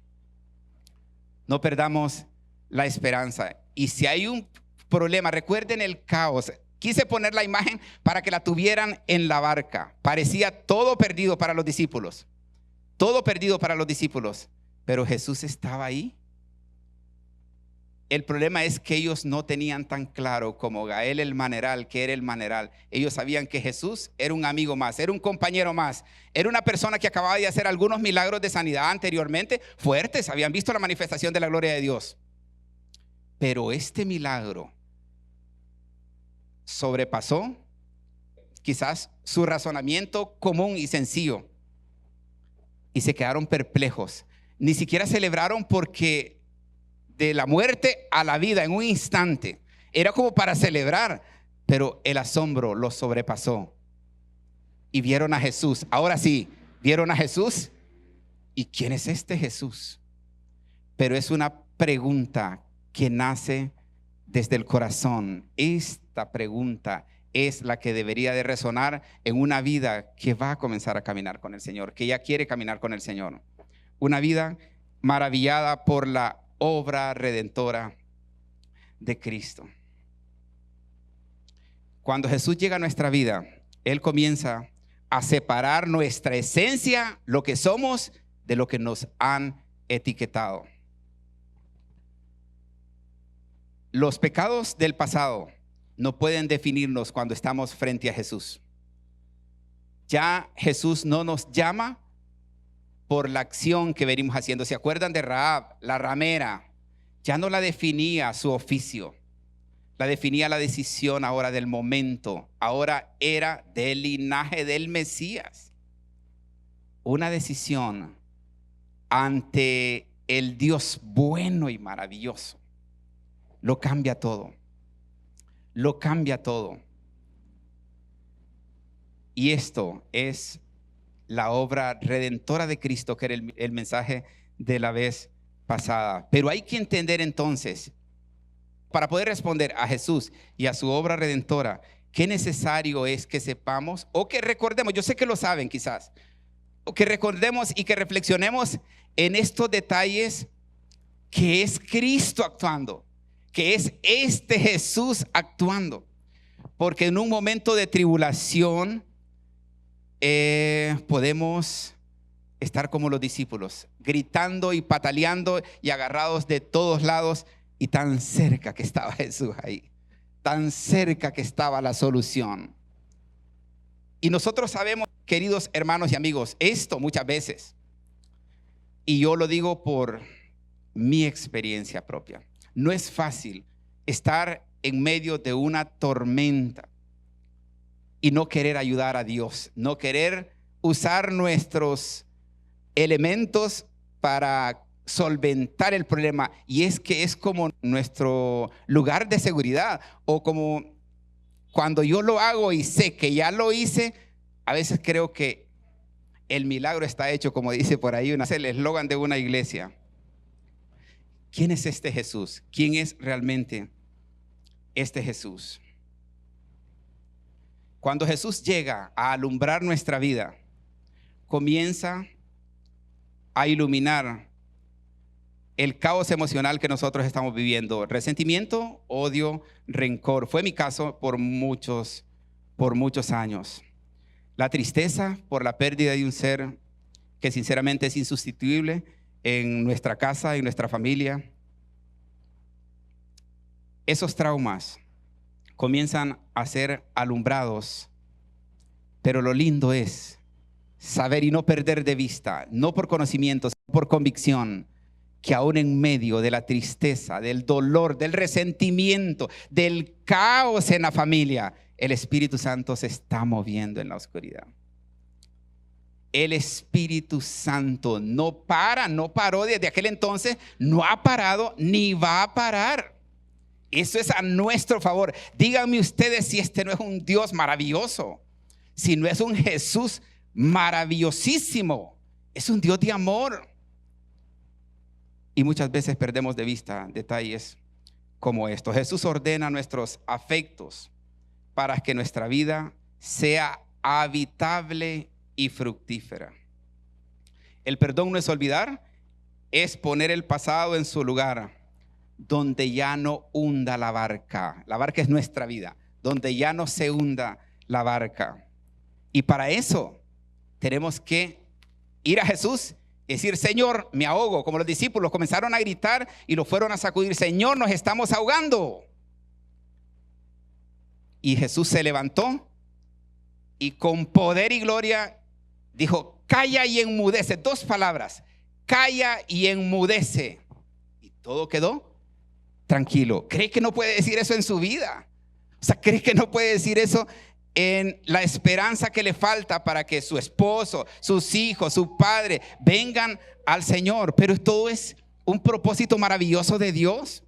[SPEAKER 1] No perdamos la esperanza. Y si hay un problema, recuerden el caos. Quise poner la imagen para que la tuvieran en la barca. Parecía todo perdido para los discípulos. Todo perdido para los discípulos. Pero Jesús estaba ahí. El problema es que ellos no tenían tan claro como Gael el maneral, que era el maneral. Ellos sabían que Jesús era un amigo más, era un compañero más. Era una persona que acababa de hacer algunos milagros de sanidad anteriormente, fuertes, habían visto la manifestación de la gloria de Dios. Pero este milagro sobrepasó quizás su razonamiento común y sencillo. Y se quedaron perplejos. Ni siquiera celebraron porque de la muerte a la vida en un instante. Era como para celebrar, pero el asombro los sobrepasó. Y vieron a Jesús. Ahora sí, vieron a Jesús. ¿Y quién es este Jesús? Pero es una pregunta que nace desde el corazón. Esta pregunta es la que debería de resonar en una vida que va a comenzar a caminar con el Señor, que ya quiere caminar con el Señor. Una vida maravillada por la obra redentora de Cristo. Cuando Jesús llega a nuestra vida, Él comienza a separar nuestra esencia, lo que somos, de lo que nos han etiquetado. Los pecados del pasado no pueden definirnos cuando estamos frente a Jesús. Ya Jesús no nos llama por la acción que venimos haciendo. ¿Se acuerdan de Rahab, la ramera? Ya no la definía su oficio, la definía la decisión ahora del momento. Ahora era del linaje del Mesías. Una decisión ante el Dios bueno y maravilloso. Lo cambia todo. Lo cambia todo. Y esto es la obra redentora de Cristo, que era el mensaje de la vez pasada. Pero hay que entender entonces, para poder responder a Jesús y a su obra redentora, qué necesario es que sepamos o que recordemos. Yo sé que lo saben quizás. O que recordemos y que reflexionemos en estos detalles, que es Cristo actuando, que es este Jesús actuando. Porque en un momento de tribulación podemos estar como los discípulos, gritando y pataleando y agarrados de todos lados, y tan cerca que estaba Jesús ahí, tan cerca que estaba la solución. Y nosotros sabemos, queridos hermanos y amigos, esto muchas veces, y yo lo digo por mi experiencia propia, no es fácil estar en medio de una tormenta y no querer ayudar a Dios, no querer usar nuestros elementos para solventar el problema. Y es que es como nuestro lugar de seguridad, o como cuando yo lo hago y sé que ya lo hice, a veces creo que el milagro está hecho, como dice por ahí es el eslogan de una iglesia. ¿Quién es este Jesús? ¿Quién es realmente este Jesús? Cuando Jesús llega a alumbrar nuestra vida, comienza a iluminar el caos emocional que nosotros estamos viviendo. Resentimiento, odio, rencor. Fue mi caso por muchos años. La tristeza por la pérdida de un ser que sinceramente es insustituible en nuestra casa, en nuestra familia. Esos traumas comienzan a ser alumbrados, pero lo lindo es saber y no perder de vista, no por conocimiento, sino por convicción, que aún en medio de la tristeza, del dolor, del resentimiento, del caos en la familia, el Espíritu Santo se está moviendo en la oscuridad. El Espíritu Santo no paró desde aquel entonces, no ha parado ni va a parar. Eso es a nuestro favor. Díganme ustedes si este no es un Dios maravilloso, si no es un Jesús maravillosísimo. Es un Dios de amor. Y muchas veces perdemos de vista detalles como esto. Jesús ordena nuestros afectos para que nuestra vida sea habitable y fructífera. El perdón no es olvidar, es poner el pasado en su lugar, donde ya no hunda la barca. La barca es nuestra vida, donde ya no se hunda la barca. Y para eso tenemos que ir a Jesús y decir: Señor, me ahogo. Como los discípulos comenzaron a gritar y lo fueron a sacudir: Señor, nos estamos ahogando. Y Jesús se levantó y con poder y gloria dijo: calla y enmudece. 2 palabras: calla y enmudece. Y todo quedó tranquilo. ¿Cree que no puede decir eso en su vida? O sea, ¿cree que no puede decir eso en la esperanza que le falta para que su esposo, sus hijos, su padre vengan al Señor? Pero todo es un propósito maravilloso de Dios.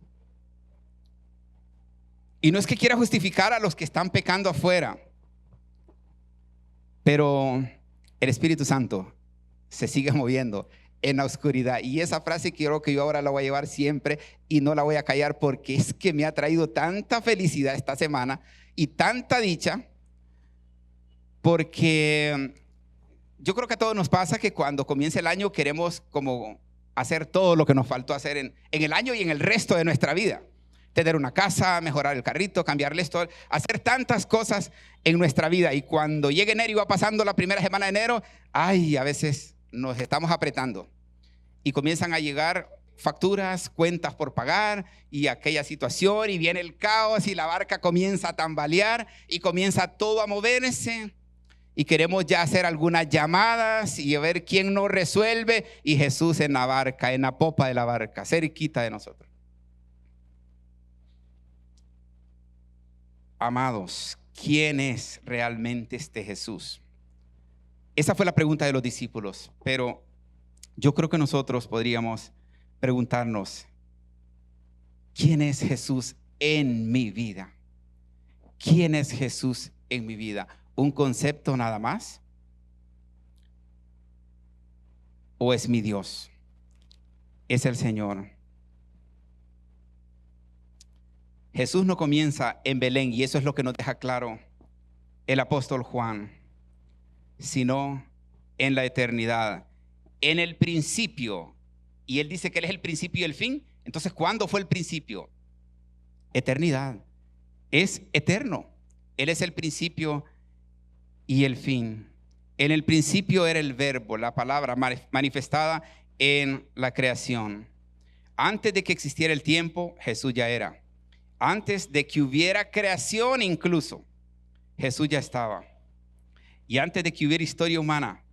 [SPEAKER 1] Y no es que quiera justificar a los que están pecando afuera, pero el Espíritu Santo se sigue moviendo en la oscuridad. Y esa frase quiero que yo ahora la voy a llevar siempre y no la voy a callar, porque es que me ha traído tanta felicidad esta semana y tanta dicha, porque yo creo que a todos nos pasa que cuando comienza el año queremos como hacer todo lo que nos faltó hacer en el año y en el resto de nuestra vida. Tener una casa, mejorar el carrito, cambiarle esto, hacer tantas cosas en nuestra vida. Y cuando llega enero y va pasando la primera semana de enero, a veces nos estamos apretando y comienzan a llegar facturas, cuentas por pagar y aquella situación, y viene el caos y la barca comienza a tambalear y comienza todo a moverse y queremos ya hacer algunas llamadas y a ver quién nos resuelve, y Jesús en la barca, en la popa de la barca, cerquita de nosotros. Amados, ¿quién es realmente este Jesús? Esa fue la pregunta de los discípulos, pero yo creo que nosotros podríamos preguntarnos: ¿quién es Jesús en mi vida? ¿Quién es Jesús en mi vida? ¿Un concepto nada más? ¿O es mi Dios? Es el Señor. Jesús no comienza en Belén, y eso es lo que nos deja claro el apóstol Juan, sino en la eternidad, en el principio. Y él dice que él es el principio y el fin. Entonces, ¿cuándo fue el principio? Eternidad. Es eterno. Él es el principio y el fin. En el principio era el verbo, la palabra manifestada en la creación. Antes de que existiera el tiempo, Jesús ya era. Antes de que hubiera creación incluso, Jesús ya estaba. Y antes de que hubiera historia humana,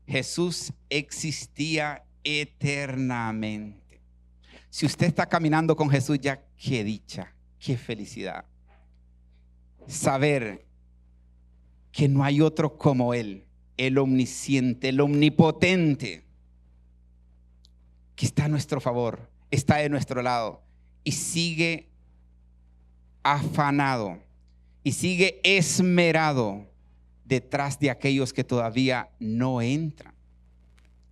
[SPEAKER 1] Jesús existía eternamente. Si usted está caminando con Jesús, ya qué dicha, qué felicidad. Saber que no hay otro como Él, el omnisciente, el omnipotente, que está a nuestro favor, está de nuestro lado y sigue afanado y sigue esmerado detrás de aquellos que todavía no entran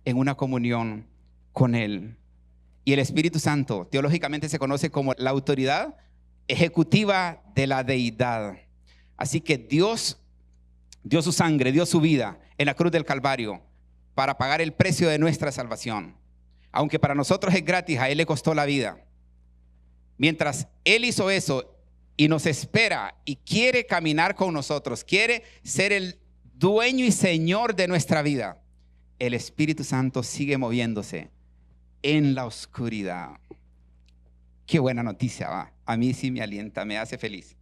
[SPEAKER 1] en una comunión con Él. Y el Espíritu Santo teológicamente se conoce como la autoridad ejecutiva de la deidad. Así que Dios dio su sangre, dio su vida en la cruz del Calvario para pagar el precio de nuestra salvación. Aunque para nosotros es gratis, a Él le costó la vida. Mientras Él hizo eso y nos espera y quiere caminar con nosotros, quiere ser el dueño y señor de nuestra vida, el Espíritu Santo sigue moviéndose en la oscuridad. Qué buena noticia, ¿va? A mí sí me alienta, me hace feliz.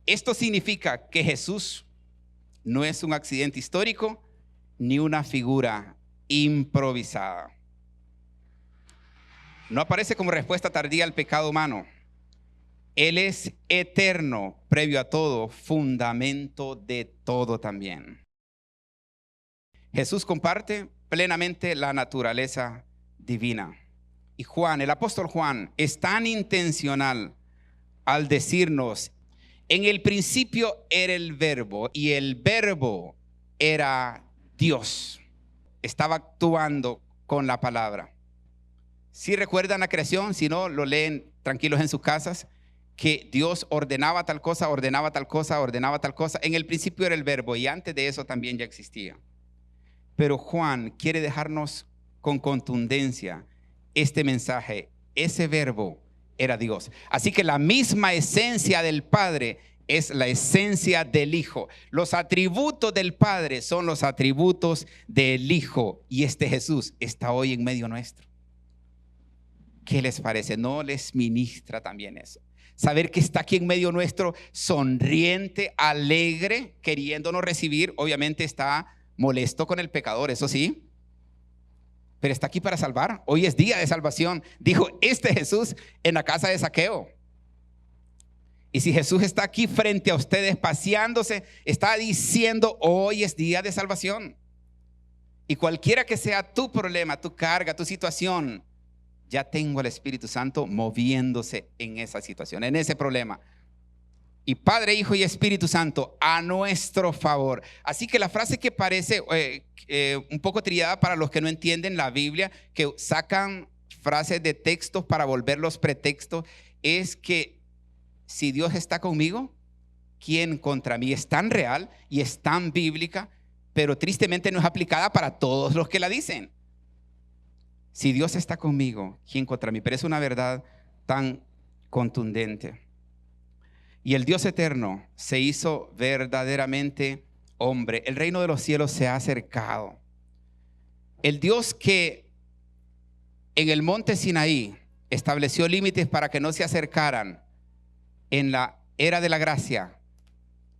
[SPEAKER 1] Esto significa que Jesús no es un accidente histórico ni una figura improvisada. No aparece como respuesta tardía al pecado humano. Él es eterno, previo a todo, fundamento de todo también. Jesús comparte plenamente la naturaleza divina. Y Juan, el apóstol Juan, es tan intencional al decirnos: en el principio era el verbo, y el verbo era Dios. Estaba actuando con la palabra. Si recuerdan la creación, si no, lo leen tranquilos en sus casas, que Dios ordenaba tal cosa, ordenaba tal cosa, ordenaba tal cosa. En el principio era el verbo, y antes de eso también ya existía. Pero Juan quiere dejarnos con contundencia este mensaje: ese verbo era Dios. Así que la misma esencia del Padre es la esencia del Hijo. Los atributos del Padre son los atributos del Hijo. Y este Jesús está hoy en medio nuestro. ¿Qué les parece? ¿No les ministra también eso? Saber que está aquí en medio nuestro, sonriente, alegre, queriéndonos recibir. Obviamente está molesto con el pecador, eso sí, pero está aquí para salvar. Hoy es día de salvación, dijo este Jesús en la casa de Zaqueo. Y si Jesús está aquí frente a ustedes paseándose, está diciendo: hoy es día de salvación. Y cualquiera que sea tu problema, tu carga, tu situación, ya tengo al Espíritu Santo moviéndose en esa situación, en ese problema. Y Padre, Hijo y Espíritu Santo a nuestro favor. Así que la frase que parece un poco trillada para los que no entienden la Biblia, que sacan frases de textos para volverlos pretextos, es que si Dios está conmigo, ¿quién contra mí? Es tan real y es tan bíblica, pero tristemente no es aplicada para todos los que la dicen. Si Dios está conmigo, ¿quién contra mí? Pero es una verdad tan contundente. Y el Dios eterno se hizo verdaderamente hombre. El reino de los cielos se ha acercado. El Dios que en el monte Sinaí estableció límites para que no se acercaran en la era de la gracia,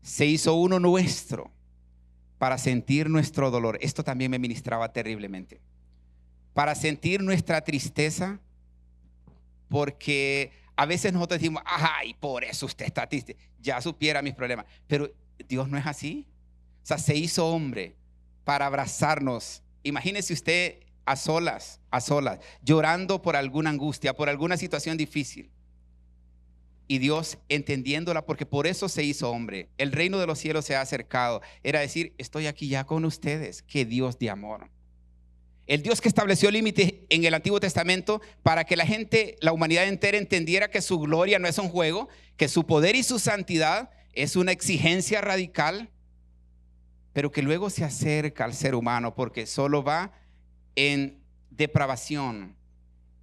[SPEAKER 1] se hizo uno nuestro para sentir nuestro dolor. Esto también me ministraba terriblemente. Para sentir nuestra tristeza, porque a veces nosotros decimos: ay, por eso usted está triste, ya supiera mis problemas. Pero Dios no es así. O sea, se hizo hombre para abrazarnos. Imagínese usted a solas, llorando por alguna angustia, por alguna situación difícil. Y Dios entendiéndola, porque por eso se hizo hombre. El reino de los cielos se ha acercado. Era decir: estoy aquí ya con ustedes. Qué Dios de amor. El Dios que estableció límites en el Antiguo Testamento para que la gente, la humanidad entera, entendiera que su gloria no es un juego, que su poder y su santidad es una exigencia radical, pero que luego se acerca al ser humano porque solo va en depravación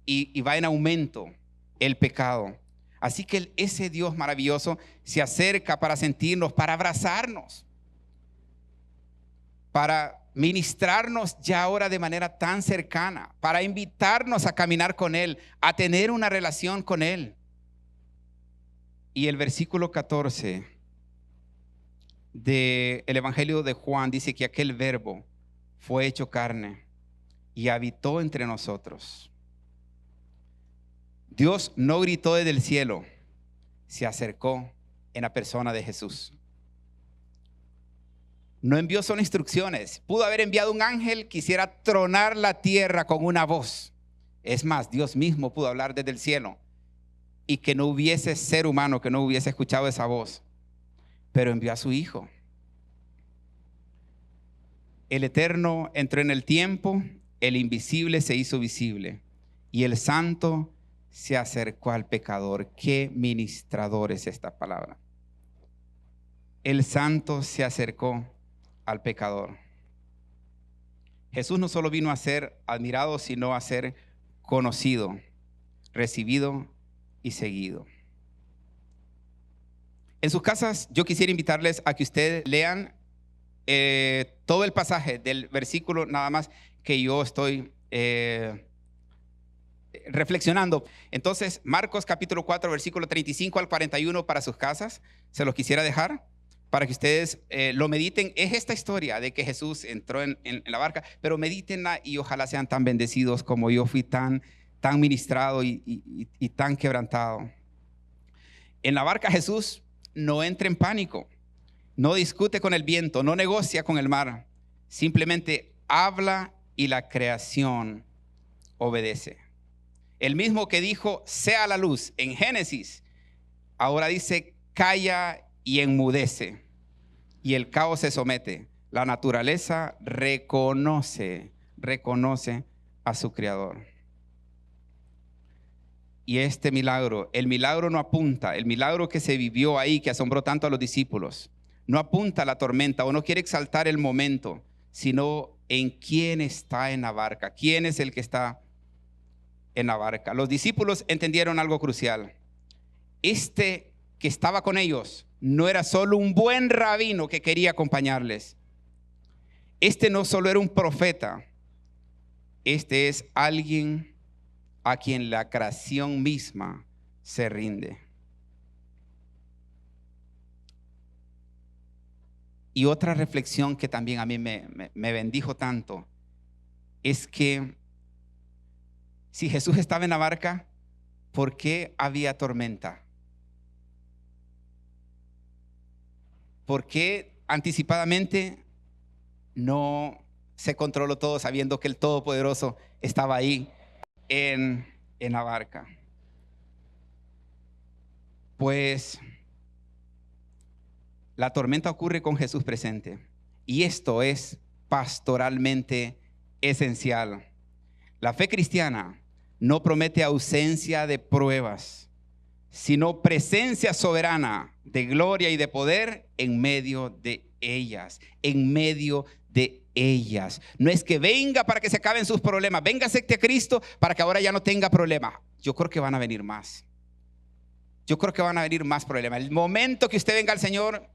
[SPEAKER 1] y va en aumento el pecado. Así que ese Dios maravilloso se acerca para sentirnos, para abrazarnos, para ministrarnos ya ahora de manera tan cercana, para invitarnos a caminar con Él, a tener una relación con Él. Y el versículo 14 del Evangelio de Juan dice que aquel verbo fue hecho carne y habitó entre nosotros. Dios no gritó desde el cielo, se acercó en la persona de Jesús. No envió solo instrucciones. Pudo haber enviado un ángel que quisiera tronar la tierra con una voz. Es más, Dios mismo pudo hablar desde el cielo y que no hubiese ser humano que no hubiese escuchado esa voz. Pero envió a su Hijo. El eterno entró en el tiempo, el invisible se hizo visible y el santo se acercó al pecador. Qué ministrador es esta palabra. El santo se acercó al pecador. Jesús no solo vino a ser admirado, sino a ser conocido, recibido y seguido. En sus casas yo quisiera invitarles a que ustedes lean todo el pasaje del versículo nada más que yo estoy reflexionando. Entonces, Marcos capítulo 4, versículo 35 al 41 para sus casas. Se los quisiera dejar para que ustedes lo mediten. Es esta historia de que Jesús entró en la barca, pero medítenla y ojalá sean tan bendecidos como yo fui tan tan ministrado y tan quebrantado. En la barca Jesús no entra en pánico, no discute con el viento, no negocia con el mar. Simplemente habla y la creación obedece. El mismo que dijo, sea la luz en Génesis, ahora dice, calla y enmudece. Y el caos se somete. La naturaleza reconoce a su creador. Y este milagro, el milagro no apunta, el milagro que se vivió ahí, que asombró tanto a los discípulos, no apunta a la tormenta o no quiere exaltar el momento, sino en quién está en la barca, quién es el que está en la barca. Los discípulos entendieron algo crucial. Este que estaba con ellos no era solo un buen rabino que quería acompañarles. Este no solo era un profeta, este es alguien a quien la creación misma se rinde. Y otra reflexión que también a mí me bendijo tanto es que si Jesús estaba en la barca, ¿por qué había tormenta? ¿Por qué anticipadamente no se controló todo sabiendo que el Todopoderoso estaba ahí en la barca? Pues la tormenta ocurre con Jesús presente, y esto es pastoralmente esencial. La fe cristiana no promete ausencia de pruebas, sino presencia soberana de gloria y de poder en medio de ellas, en medio de ellas. No es que venga para que se acaben sus problemas, venga, acepte a Cristo para que ahora ya no tenga problemas. Yo creo que van a venir más. Yo creo que van a venir más problemas. El momento que usted venga al Señor,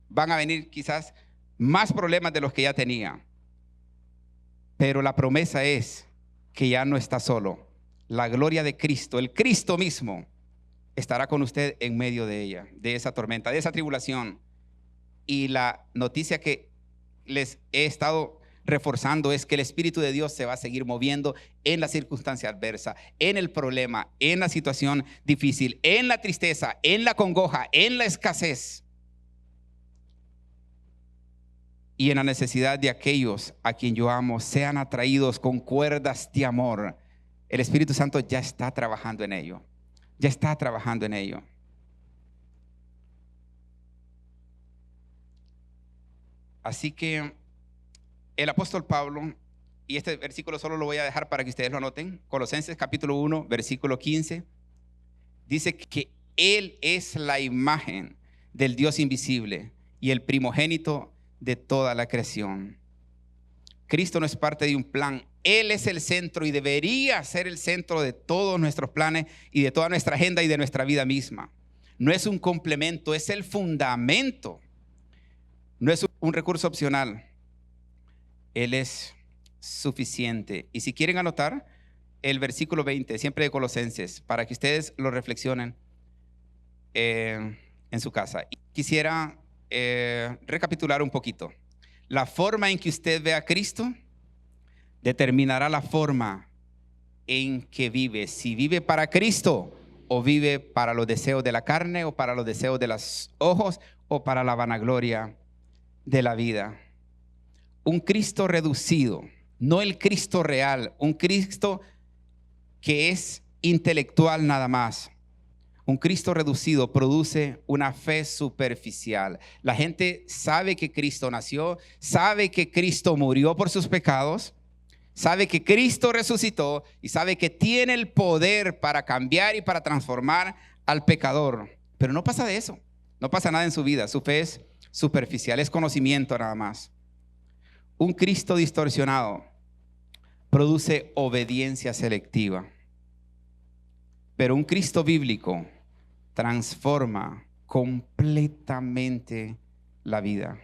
[SPEAKER 1] van a venir quizás más problemas de los que ya tenía. Pero la promesa es que ya no está solo. La gloria de Cristo, el Cristo mismo, estará con usted en medio de ella, de esa tormenta, de esa tribulación. Y la noticia que les he estado reforzando es que el Espíritu de Dios se va a seguir moviendo en la circunstancia adversa, en el problema, en la situación difícil, en la tristeza, en la congoja, en la escasez y en la necesidad de aquellos a quien yo amo sean atraídos con cuerdas de amor. El Espíritu Santo ya está trabajando en ello. Ya está trabajando en ello. Así que el apóstol Pablo, y este versículo solo lo voy a dejar para que ustedes lo anoten, Colosenses capítulo 1, versículo 15, dice que Él es la imagen del Dios invisible y el primogénito de toda la creación. Cristo no es parte de un plan, Él es el centro y debería ser el centro de todos nuestros planes y de toda nuestra agenda y de nuestra vida misma. No es un complemento, es el fundamento. No es un recurso opcional. Él es suficiente. Y si quieren anotar el versículo 20, siempre de Colosenses, para que ustedes lo reflexionen en su casa. Quisiera recapitular un poquito. La forma en que usted ve a Cristo determinará la forma en que vive. Si vive para Cristo o vive para los deseos de la carne o para los deseos de los ojos o para la vanagloria de la vida. Un Cristo reducido, no el Cristo real, un Cristo que es intelectual nada más. Un Cristo reducido produce una fe superficial. La gente sabe que Cristo nació, sabe que Cristo murió por sus pecados, sabe que Cristo resucitó y sabe que tiene el poder para cambiar y para transformar al pecador. Pero no pasa de eso, no pasa nada en su vida. Su fe es superficial, es conocimiento nada más. Un Cristo distorsionado produce obediencia selectiva. Pero un Cristo bíblico transforma completamente la vida.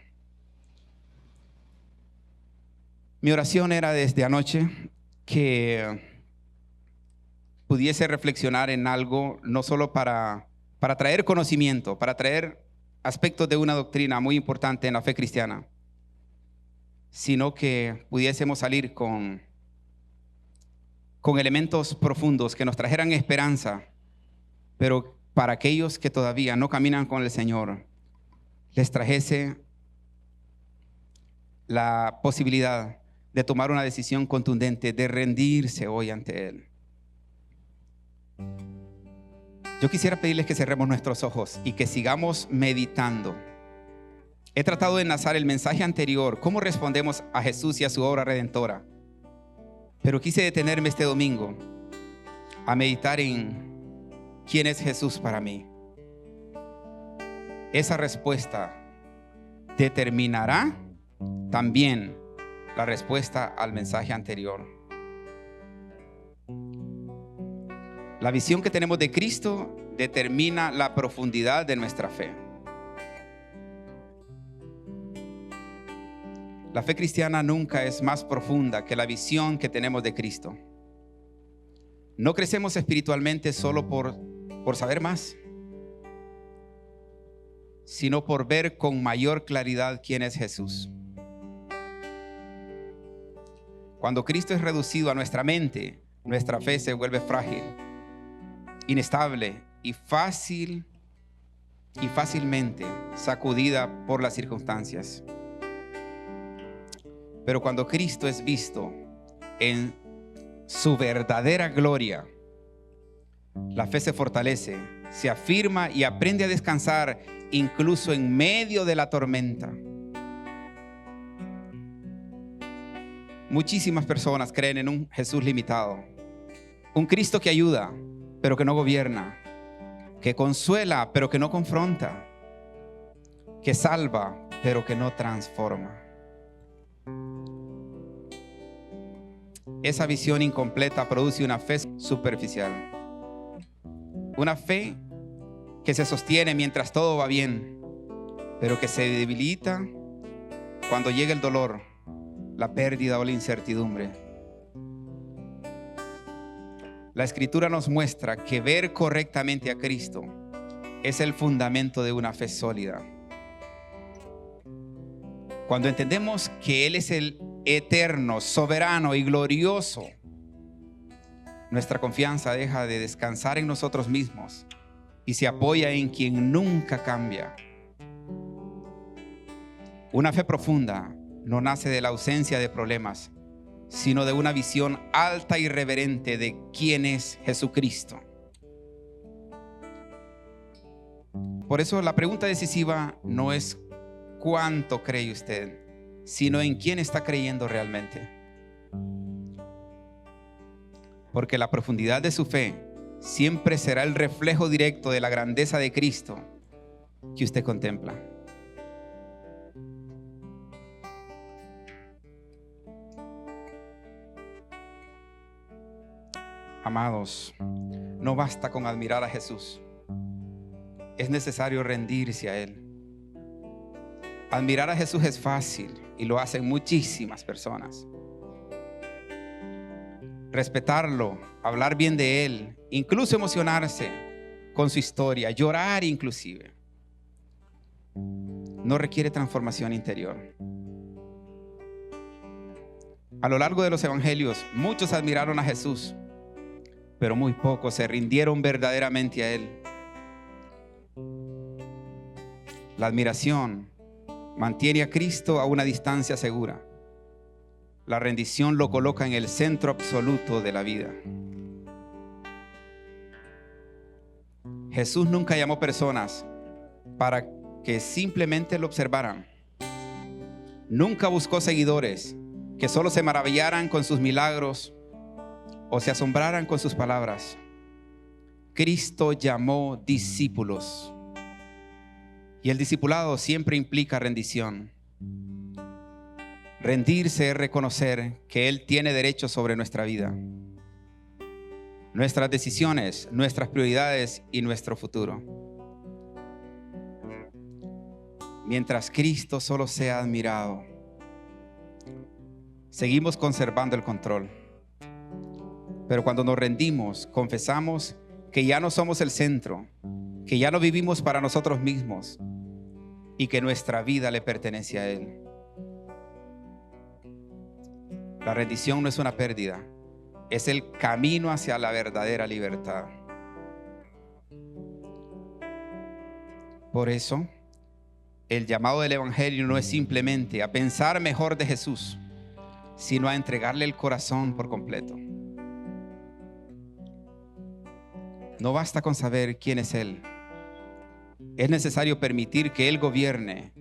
[SPEAKER 1] Mi oración era desde anoche que pudiese reflexionar en algo, no solo para traer conocimiento, para traer aspectos de una doctrina muy importante en la fe cristiana, sino que pudiésemos salir con con elementos profundos que nos trajeran esperanza, pero para aquellos que todavía no caminan con el Señor, les trajese la posibilidad de tomar una decisión contundente, de rendirse hoy ante Él. Yo quisiera pedirles que cerremos nuestros ojos y que sigamos meditando. He tratado de enlazar el mensaje anterior, cómo respondemos a Jesús y a su obra redentora. Pero quise detenerme este domingo a meditar en quién es Jesús para mí. Esa respuesta determinará también la respuesta al mensaje anterior. La visión que tenemos de Cristo determina la profundidad de nuestra fe. La fe cristiana nunca es más profunda que la visión que tenemos de Cristo. No crecemos espiritualmente solo por saber más, sino por ver con mayor claridad quién es Jesús. Cuando Cristo es reducido a nuestra mente, nuestra fe se vuelve frágil, inestable y fácilmente sacudida por las circunstancias. Pero cuando Cristo es visto en su verdadera gloria, la fe se fortalece, se afirma y aprende a descansar incluso en medio de la tormenta. Muchísimas personas creen en un Jesús limitado, un Cristo que ayuda, pero que no gobierna, que consuela, pero que no confronta, que salva, pero que no transforma. Esa visión incompleta produce una fe superficial, una fe que se sostiene mientras todo va bien, pero que se debilita cuando llega el dolor, la pérdida o la incertidumbre. La Escritura nos muestra que ver correctamente a Cristo es el fundamento de una fe sólida. Cuando entendemos que Él es el eterno, soberano y glorioso, nuestra confianza deja de descansar en nosotros mismos y se apoya en quien nunca cambia. Una fe profunda no nace de la ausencia de problemas, sino de una visión alta y reverente de quién es Jesucristo. Por eso la pregunta decisiva no es cuánto cree usted, sino en quién está creyendo realmente. Porque la profundidad de su fe siempre será el reflejo directo de la grandeza de Cristo que usted contempla. Amados, no basta con admirar a Jesús. Es necesario rendirse a Él. Admirar a Jesús es fácil y lo hacen muchísimas personas. Respetarlo, hablar bien de Él, incluso emocionarse con su historia, llorar inclusive, no requiere transformación interior. A lo largo de los evangelios, muchos admiraron a Jesús, pero muy pocos se rindieron verdaderamente a Él. La admiración mantiene a Cristo a una distancia segura. La rendición lo coloca en el centro absoluto de la vida. Jesús nunca llamó personas para que simplemente lo observaran. Nunca buscó seguidores que solo se maravillaran con sus milagros o se asombraran con sus palabras. Cristo llamó discípulos. Y el discipulado siempre implica rendición. Rendirse es reconocer que Él tiene derecho sobre nuestra vida, nuestras decisiones, nuestras prioridades y nuestro futuro. Mientras Cristo solo sea admirado, seguimos conservando el control. Pero cuando nos rendimos, confesamos que ya no somos el centro, que ya no vivimos para nosotros mismos y que nuestra vida le pertenece a Él. La rendición no es una pérdida, es el camino hacia la verdadera libertad. Por eso, el llamado del Evangelio no es simplemente a pensar mejor de Jesús, sino a entregarle el corazón por completo. No basta con saber quién es Él. Es necesario permitir que Él gobierne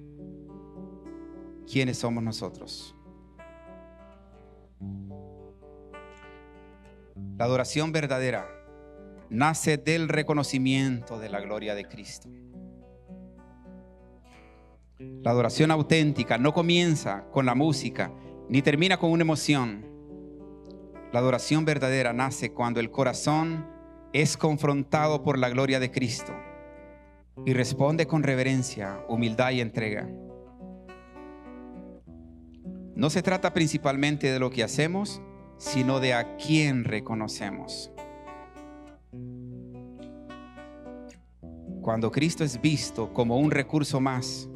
[SPEAKER 1] quiénes somos nosotros. La adoración verdadera nace del reconocimiento de la gloria de Cristo. La adoración auténtica no comienza con la música ni termina con una emoción. La adoración verdadera nace cuando el corazón es confrontado por la gloria de Cristo y responde con reverencia, humildad y entrega. No se trata principalmente de lo que hacemos, sino de a quién reconocemos. Cuando Cristo es visto como un recurso más,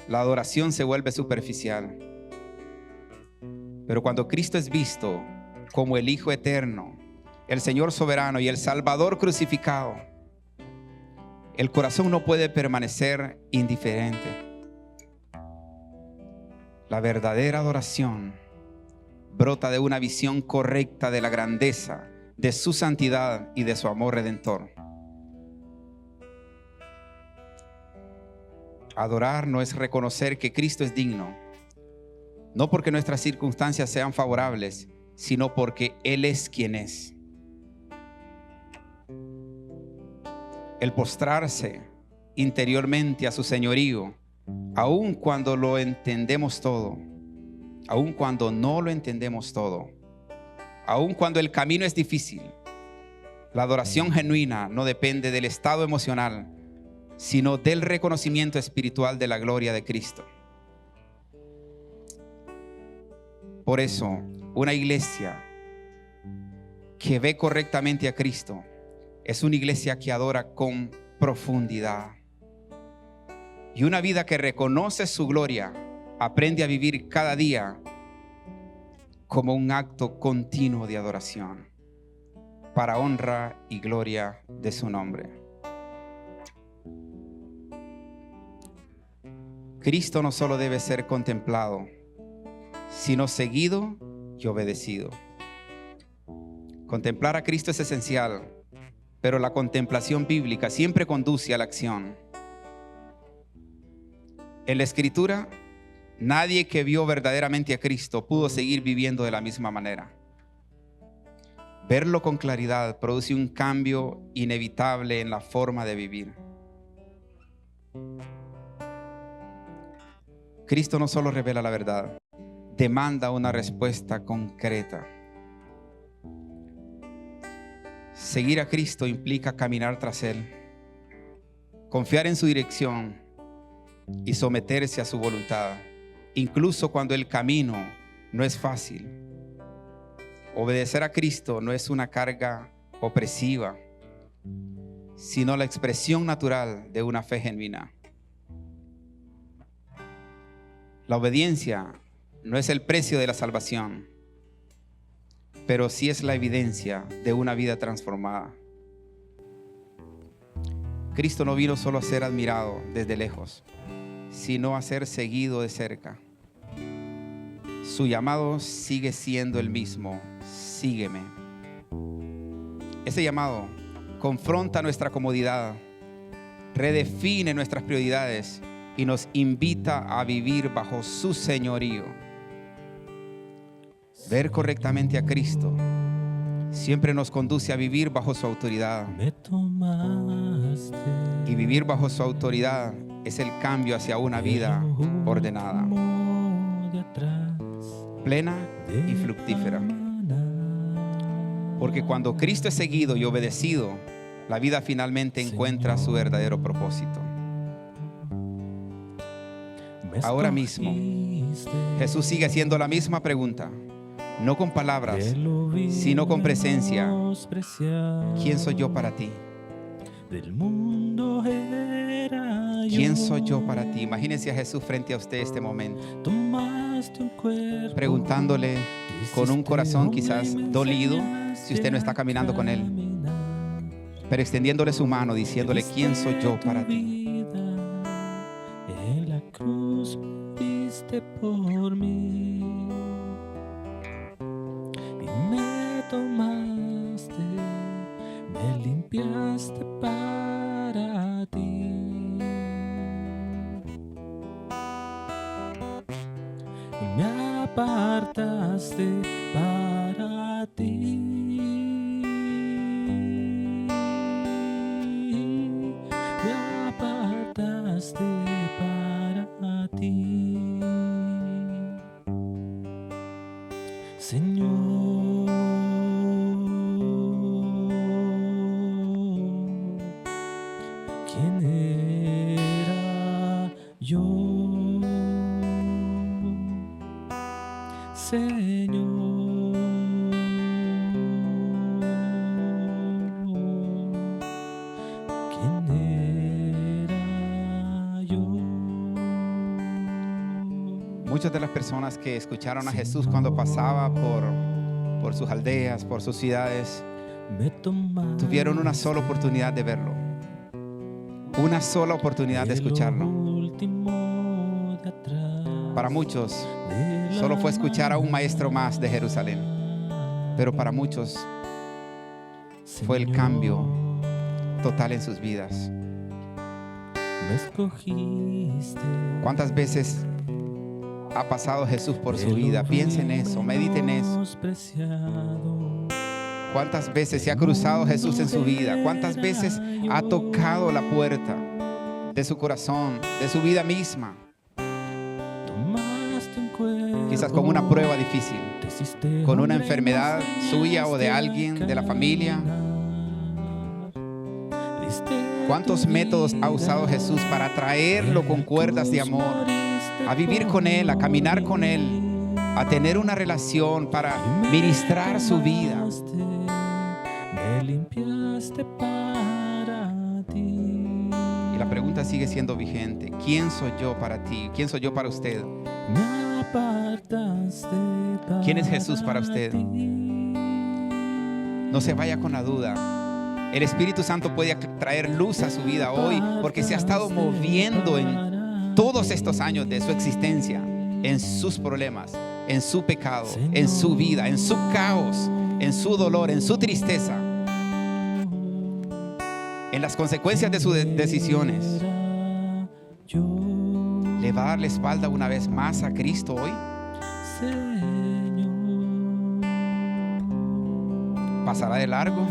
[SPEAKER 1] la adoración se vuelve superficial. Pero cuando Cristo es visto como el Hijo eterno, el Señor soberano y el Salvador crucificado, el corazón no puede permanecer indiferente. La verdadera adoración brota de una visión correcta de la grandeza, de su santidad y de su amor redentor. Adorar no es reconocer que Cristo es digno, no porque nuestras circunstancias sean favorables, sino porque Él es quien es. El postrarse interiormente a su señorío, aun cuando lo entendemos todo, aun cuando no lo entendemos todo, aun cuando el camino es difícil. La adoración genuina no depende del estado emocional, sino del reconocimiento espiritual de la gloria de Cristo. Por eso, una iglesia que ve correctamente a Cristo es una iglesia que adora con profundidad. Y una vida que reconoce su gloria aprende a vivir cada día como un acto continuo de adoración para honra y gloria de su nombre. Cristo no solo debe ser contemplado, sino seguido y obedecido. Contemplar a Cristo es esencial, pero la contemplación bíblica siempre conduce a la acción. En la Escritura, nadie que vio verdaderamente a Cristo pudo seguir viviendo de la misma manera. Verlo con claridad produce un cambio inevitable en la forma de vivir. Cristo no solo revela la verdad, demanda una respuesta concreta. Seguir a Cristo implica caminar tras Él, confiar en su dirección y someterse a su voluntad, incluso cuando el camino no es fácil. Obedecer a Cristo no es una carga opresiva, sino la expresión natural de una fe genuina. La obediencia no es el precio de la salvación, pero sí es la evidencia de una vida transformada. Cristo no vino solo a ser admirado desde lejos, sino a ser seguido de cerca. Su llamado sigue siendo el mismo: sígueme. Ese llamado confronta nuestra comodidad, redefine nuestras prioridades y nos invita a vivir bajo su señorío. Ver correctamente a Cristo siempre nos conduce a vivir bajo su autoridad. Y vivir bajo su autoridad es el cambio hacia una vida ordenada, plena y fructífera. Porque cuando Cristo es seguido y obedecido, la vida finalmente encuentra su verdadero propósito. Ahora mismo, Jesús sigue haciendo la misma pregunta, no con palabras, sino con presencia. ¿Quién soy yo para ti? ¿Quién soy yo para ti? Imagínense a Jesús frente a usted este momento. preguntándole con un corazón quizás dolido si usted no está caminando con Él, pero extendiéndole su mano, diciéndole: ¿quién soy yo para ti?
[SPEAKER 2] En la cruz viste por mí y me tomaste, me limpiaste para ti. Y me apartaste para ti. Me apartaste para ti, Señor. ¿Quién era yo, Señor? ¿Quién era yo?
[SPEAKER 1] Muchas de las personas que escucharon a Jesús cuando pasaba por sus aldeas, por sus ciudades, tuvieron una sola oportunidad de verlo, una sola oportunidad de escucharlo. Para muchos solo fue escuchar a un maestro más de Jerusalén, pero para muchos fue el cambio total en sus vidas.
[SPEAKER 2] Me escogiste.
[SPEAKER 1] ¿Cuántas veces ha pasado Jesús por su vida? Piense en eso, medite en eso. ¿Cuántas veces se ha cruzado Jesús en su vida? ¿Cuántas veces ha tocado la puerta de su corazón, de su vida misma? Quizás con una prueba difícil, con una enfermedad suya o de alguien de la familia. ¿Cuántos métodos ha usado Jesús para atraerlo con cuerdas de amor, a vivir con Él, a caminar con Él, a tener una relación para ministrar su vida?
[SPEAKER 2] Me limpiaste para ti.
[SPEAKER 1] Y la pregunta sigue siendo vigente: ¿quién soy yo para ti? ¿Quién soy yo para usted?
[SPEAKER 2] Me apartaste para
[SPEAKER 1] ¿Quién es Jesús para usted?
[SPEAKER 2] ti.
[SPEAKER 1] No se vaya con la duda. El Espíritu Santo puede traer luz a su vida hoy, porque se ha estado moviendo en todos estos años de su existencia, en sus problemas, en su pecado, en su vida, en su caos, en su dolor, en su tristeza, en las consecuencias de sus decisiones. ¿Le va a dar la espalda una vez más a Cristo hoy? ¿Pasará de largo?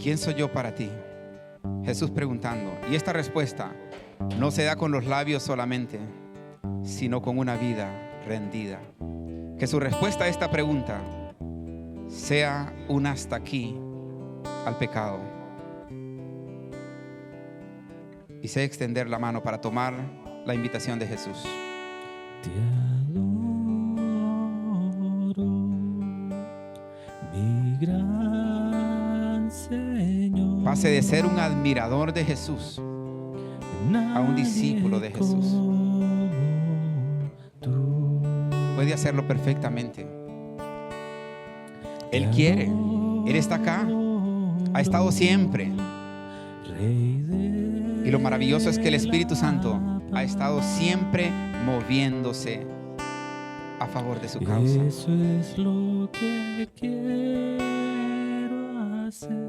[SPEAKER 1] ¿Quién soy yo para ti? Jesús preguntando. Y esta respuesta no se da con los labios solamente, sino con una vida rendida. Que su respuesta a esta pregunta sea un hasta aquí al pecado. Y sé extender la mano para tomar la invitación de Jesús.
[SPEAKER 2] Te adoro, mi gran Señor.
[SPEAKER 1] Pase de ser un admirador de Jesús a un discípulo de Jesús. Puede hacerlo perfectamente. Él quiere. Él está acá. Ha estado siempre. Y lo maravilloso es que el Espíritu Santo ha estado siempre moviéndose a favor de su causa.
[SPEAKER 2] Eso es lo que quiero hacer.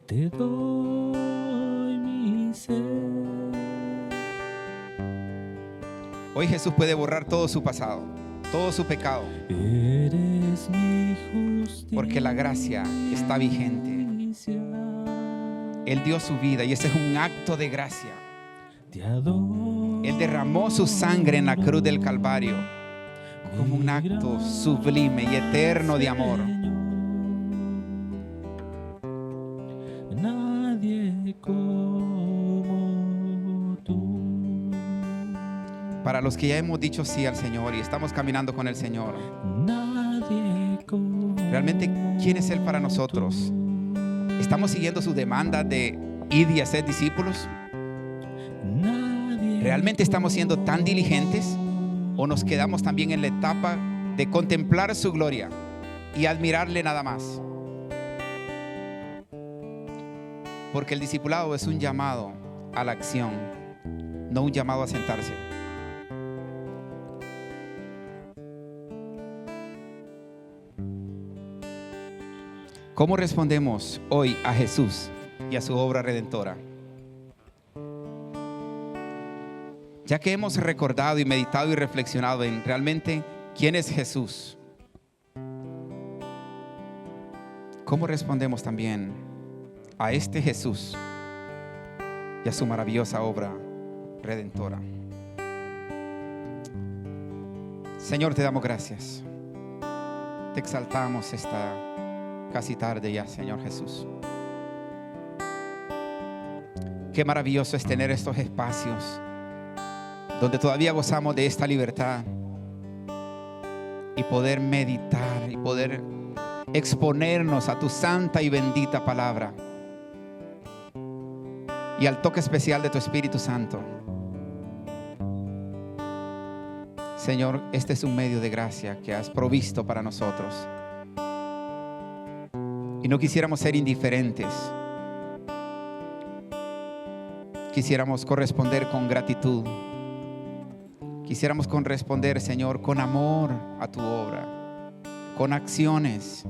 [SPEAKER 2] Te doy mi ser.
[SPEAKER 1] Hoy Jesús puede borrar todo su pasado, todo su pecado,
[SPEAKER 2] Eres mi justicia.
[SPEAKER 1] porque la gracia está vigente. Él dio su vida y ese es un acto de gracia.
[SPEAKER 2] Te adoro.
[SPEAKER 1] Él derramó su sangre en la cruz del Calvario como un acto sublime y eterno de amor. Para los que ya hemos dicho sí al Señor y estamos caminando con el Señor, realmente, ¿quién es Él para nosotros? ¿Estamos siguiendo su demanda de ir y hacer discípulos? ¿Realmente estamos siendo tan diligentes? ¿O nos quedamos también en la etapa de contemplar su gloria y admirarle nada más? Porque el discipulado es un llamado a la acción, no un llamado a sentarse. ¿Cómo respondemos hoy a Jesús y a su obra redentora? Ya que hemos recordado y meditado y reflexionado en realmente quién es Jesús, ¿cómo respondemos también a este Jesús y a su maravillosa obra redentora? Señor, te damos gracias. Te exaltamos esta casi tarde ya, Señor Jesús. Qué maravilloso es tener estos espacios donde todavía gozamos de esta libertad y poder meditar y poder exponernos a tu santa y bendita palabra y al toque especial de tu Espíritu Santo. Señor, este es un medio de gracia que has provisto para nosotros. Y no quisiéramos ser indiferentes. Quisiéramos corresponder con gratitud. Quisiéramos corresponder, Señor, con amor a tu obra, con acciones.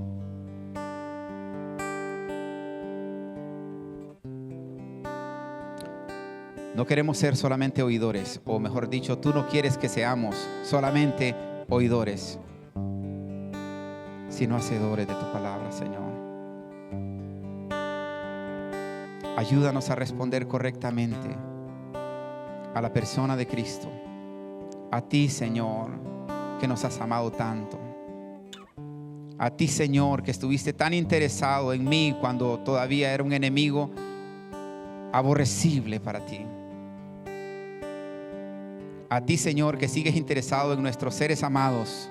[SPEAKER 1] No queremos ser solamente oidores, o mejor dicho, tú no quieres que seamos solamente oidores, sino hacedores de tu palabra, Señor. Ayúdanos a responder correctamente a la persona de Cristo, a ti, Señor, que nos has amado tanto, a ti, Señor, que estuviste tan interesado en mí cuando todavía era un enemigo aborrecible para ti, a ti, Señor, que sigues interesado en nuestros seres amados.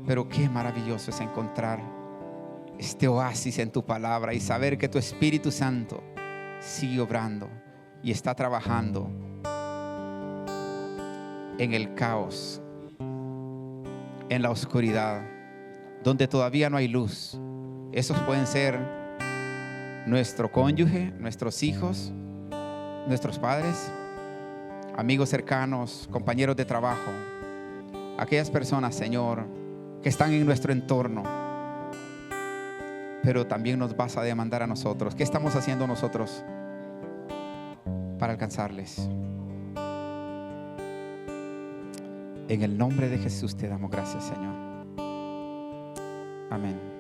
[SPEAKER 1] Pero qué maravilloso es encontrar este oasis en tu palabra y saber que tu Espíritu Santo sigue obrando y está trabajando en el caos, en la oscuridad, donde todavía no hay luz. Esos pueden ser nuestro cónyuge, nuestros hijos, nuestros padres, amigos cercanos, compañeros de trabajo, aquellas personas, Señor, que están en nuestro entorno. Pero también nos vas a demandar a nosotros. ¿Qué estamos haciendo nosotros para alcanzarles? En el nombre de Jesús te damos gracias, Señor. Amén.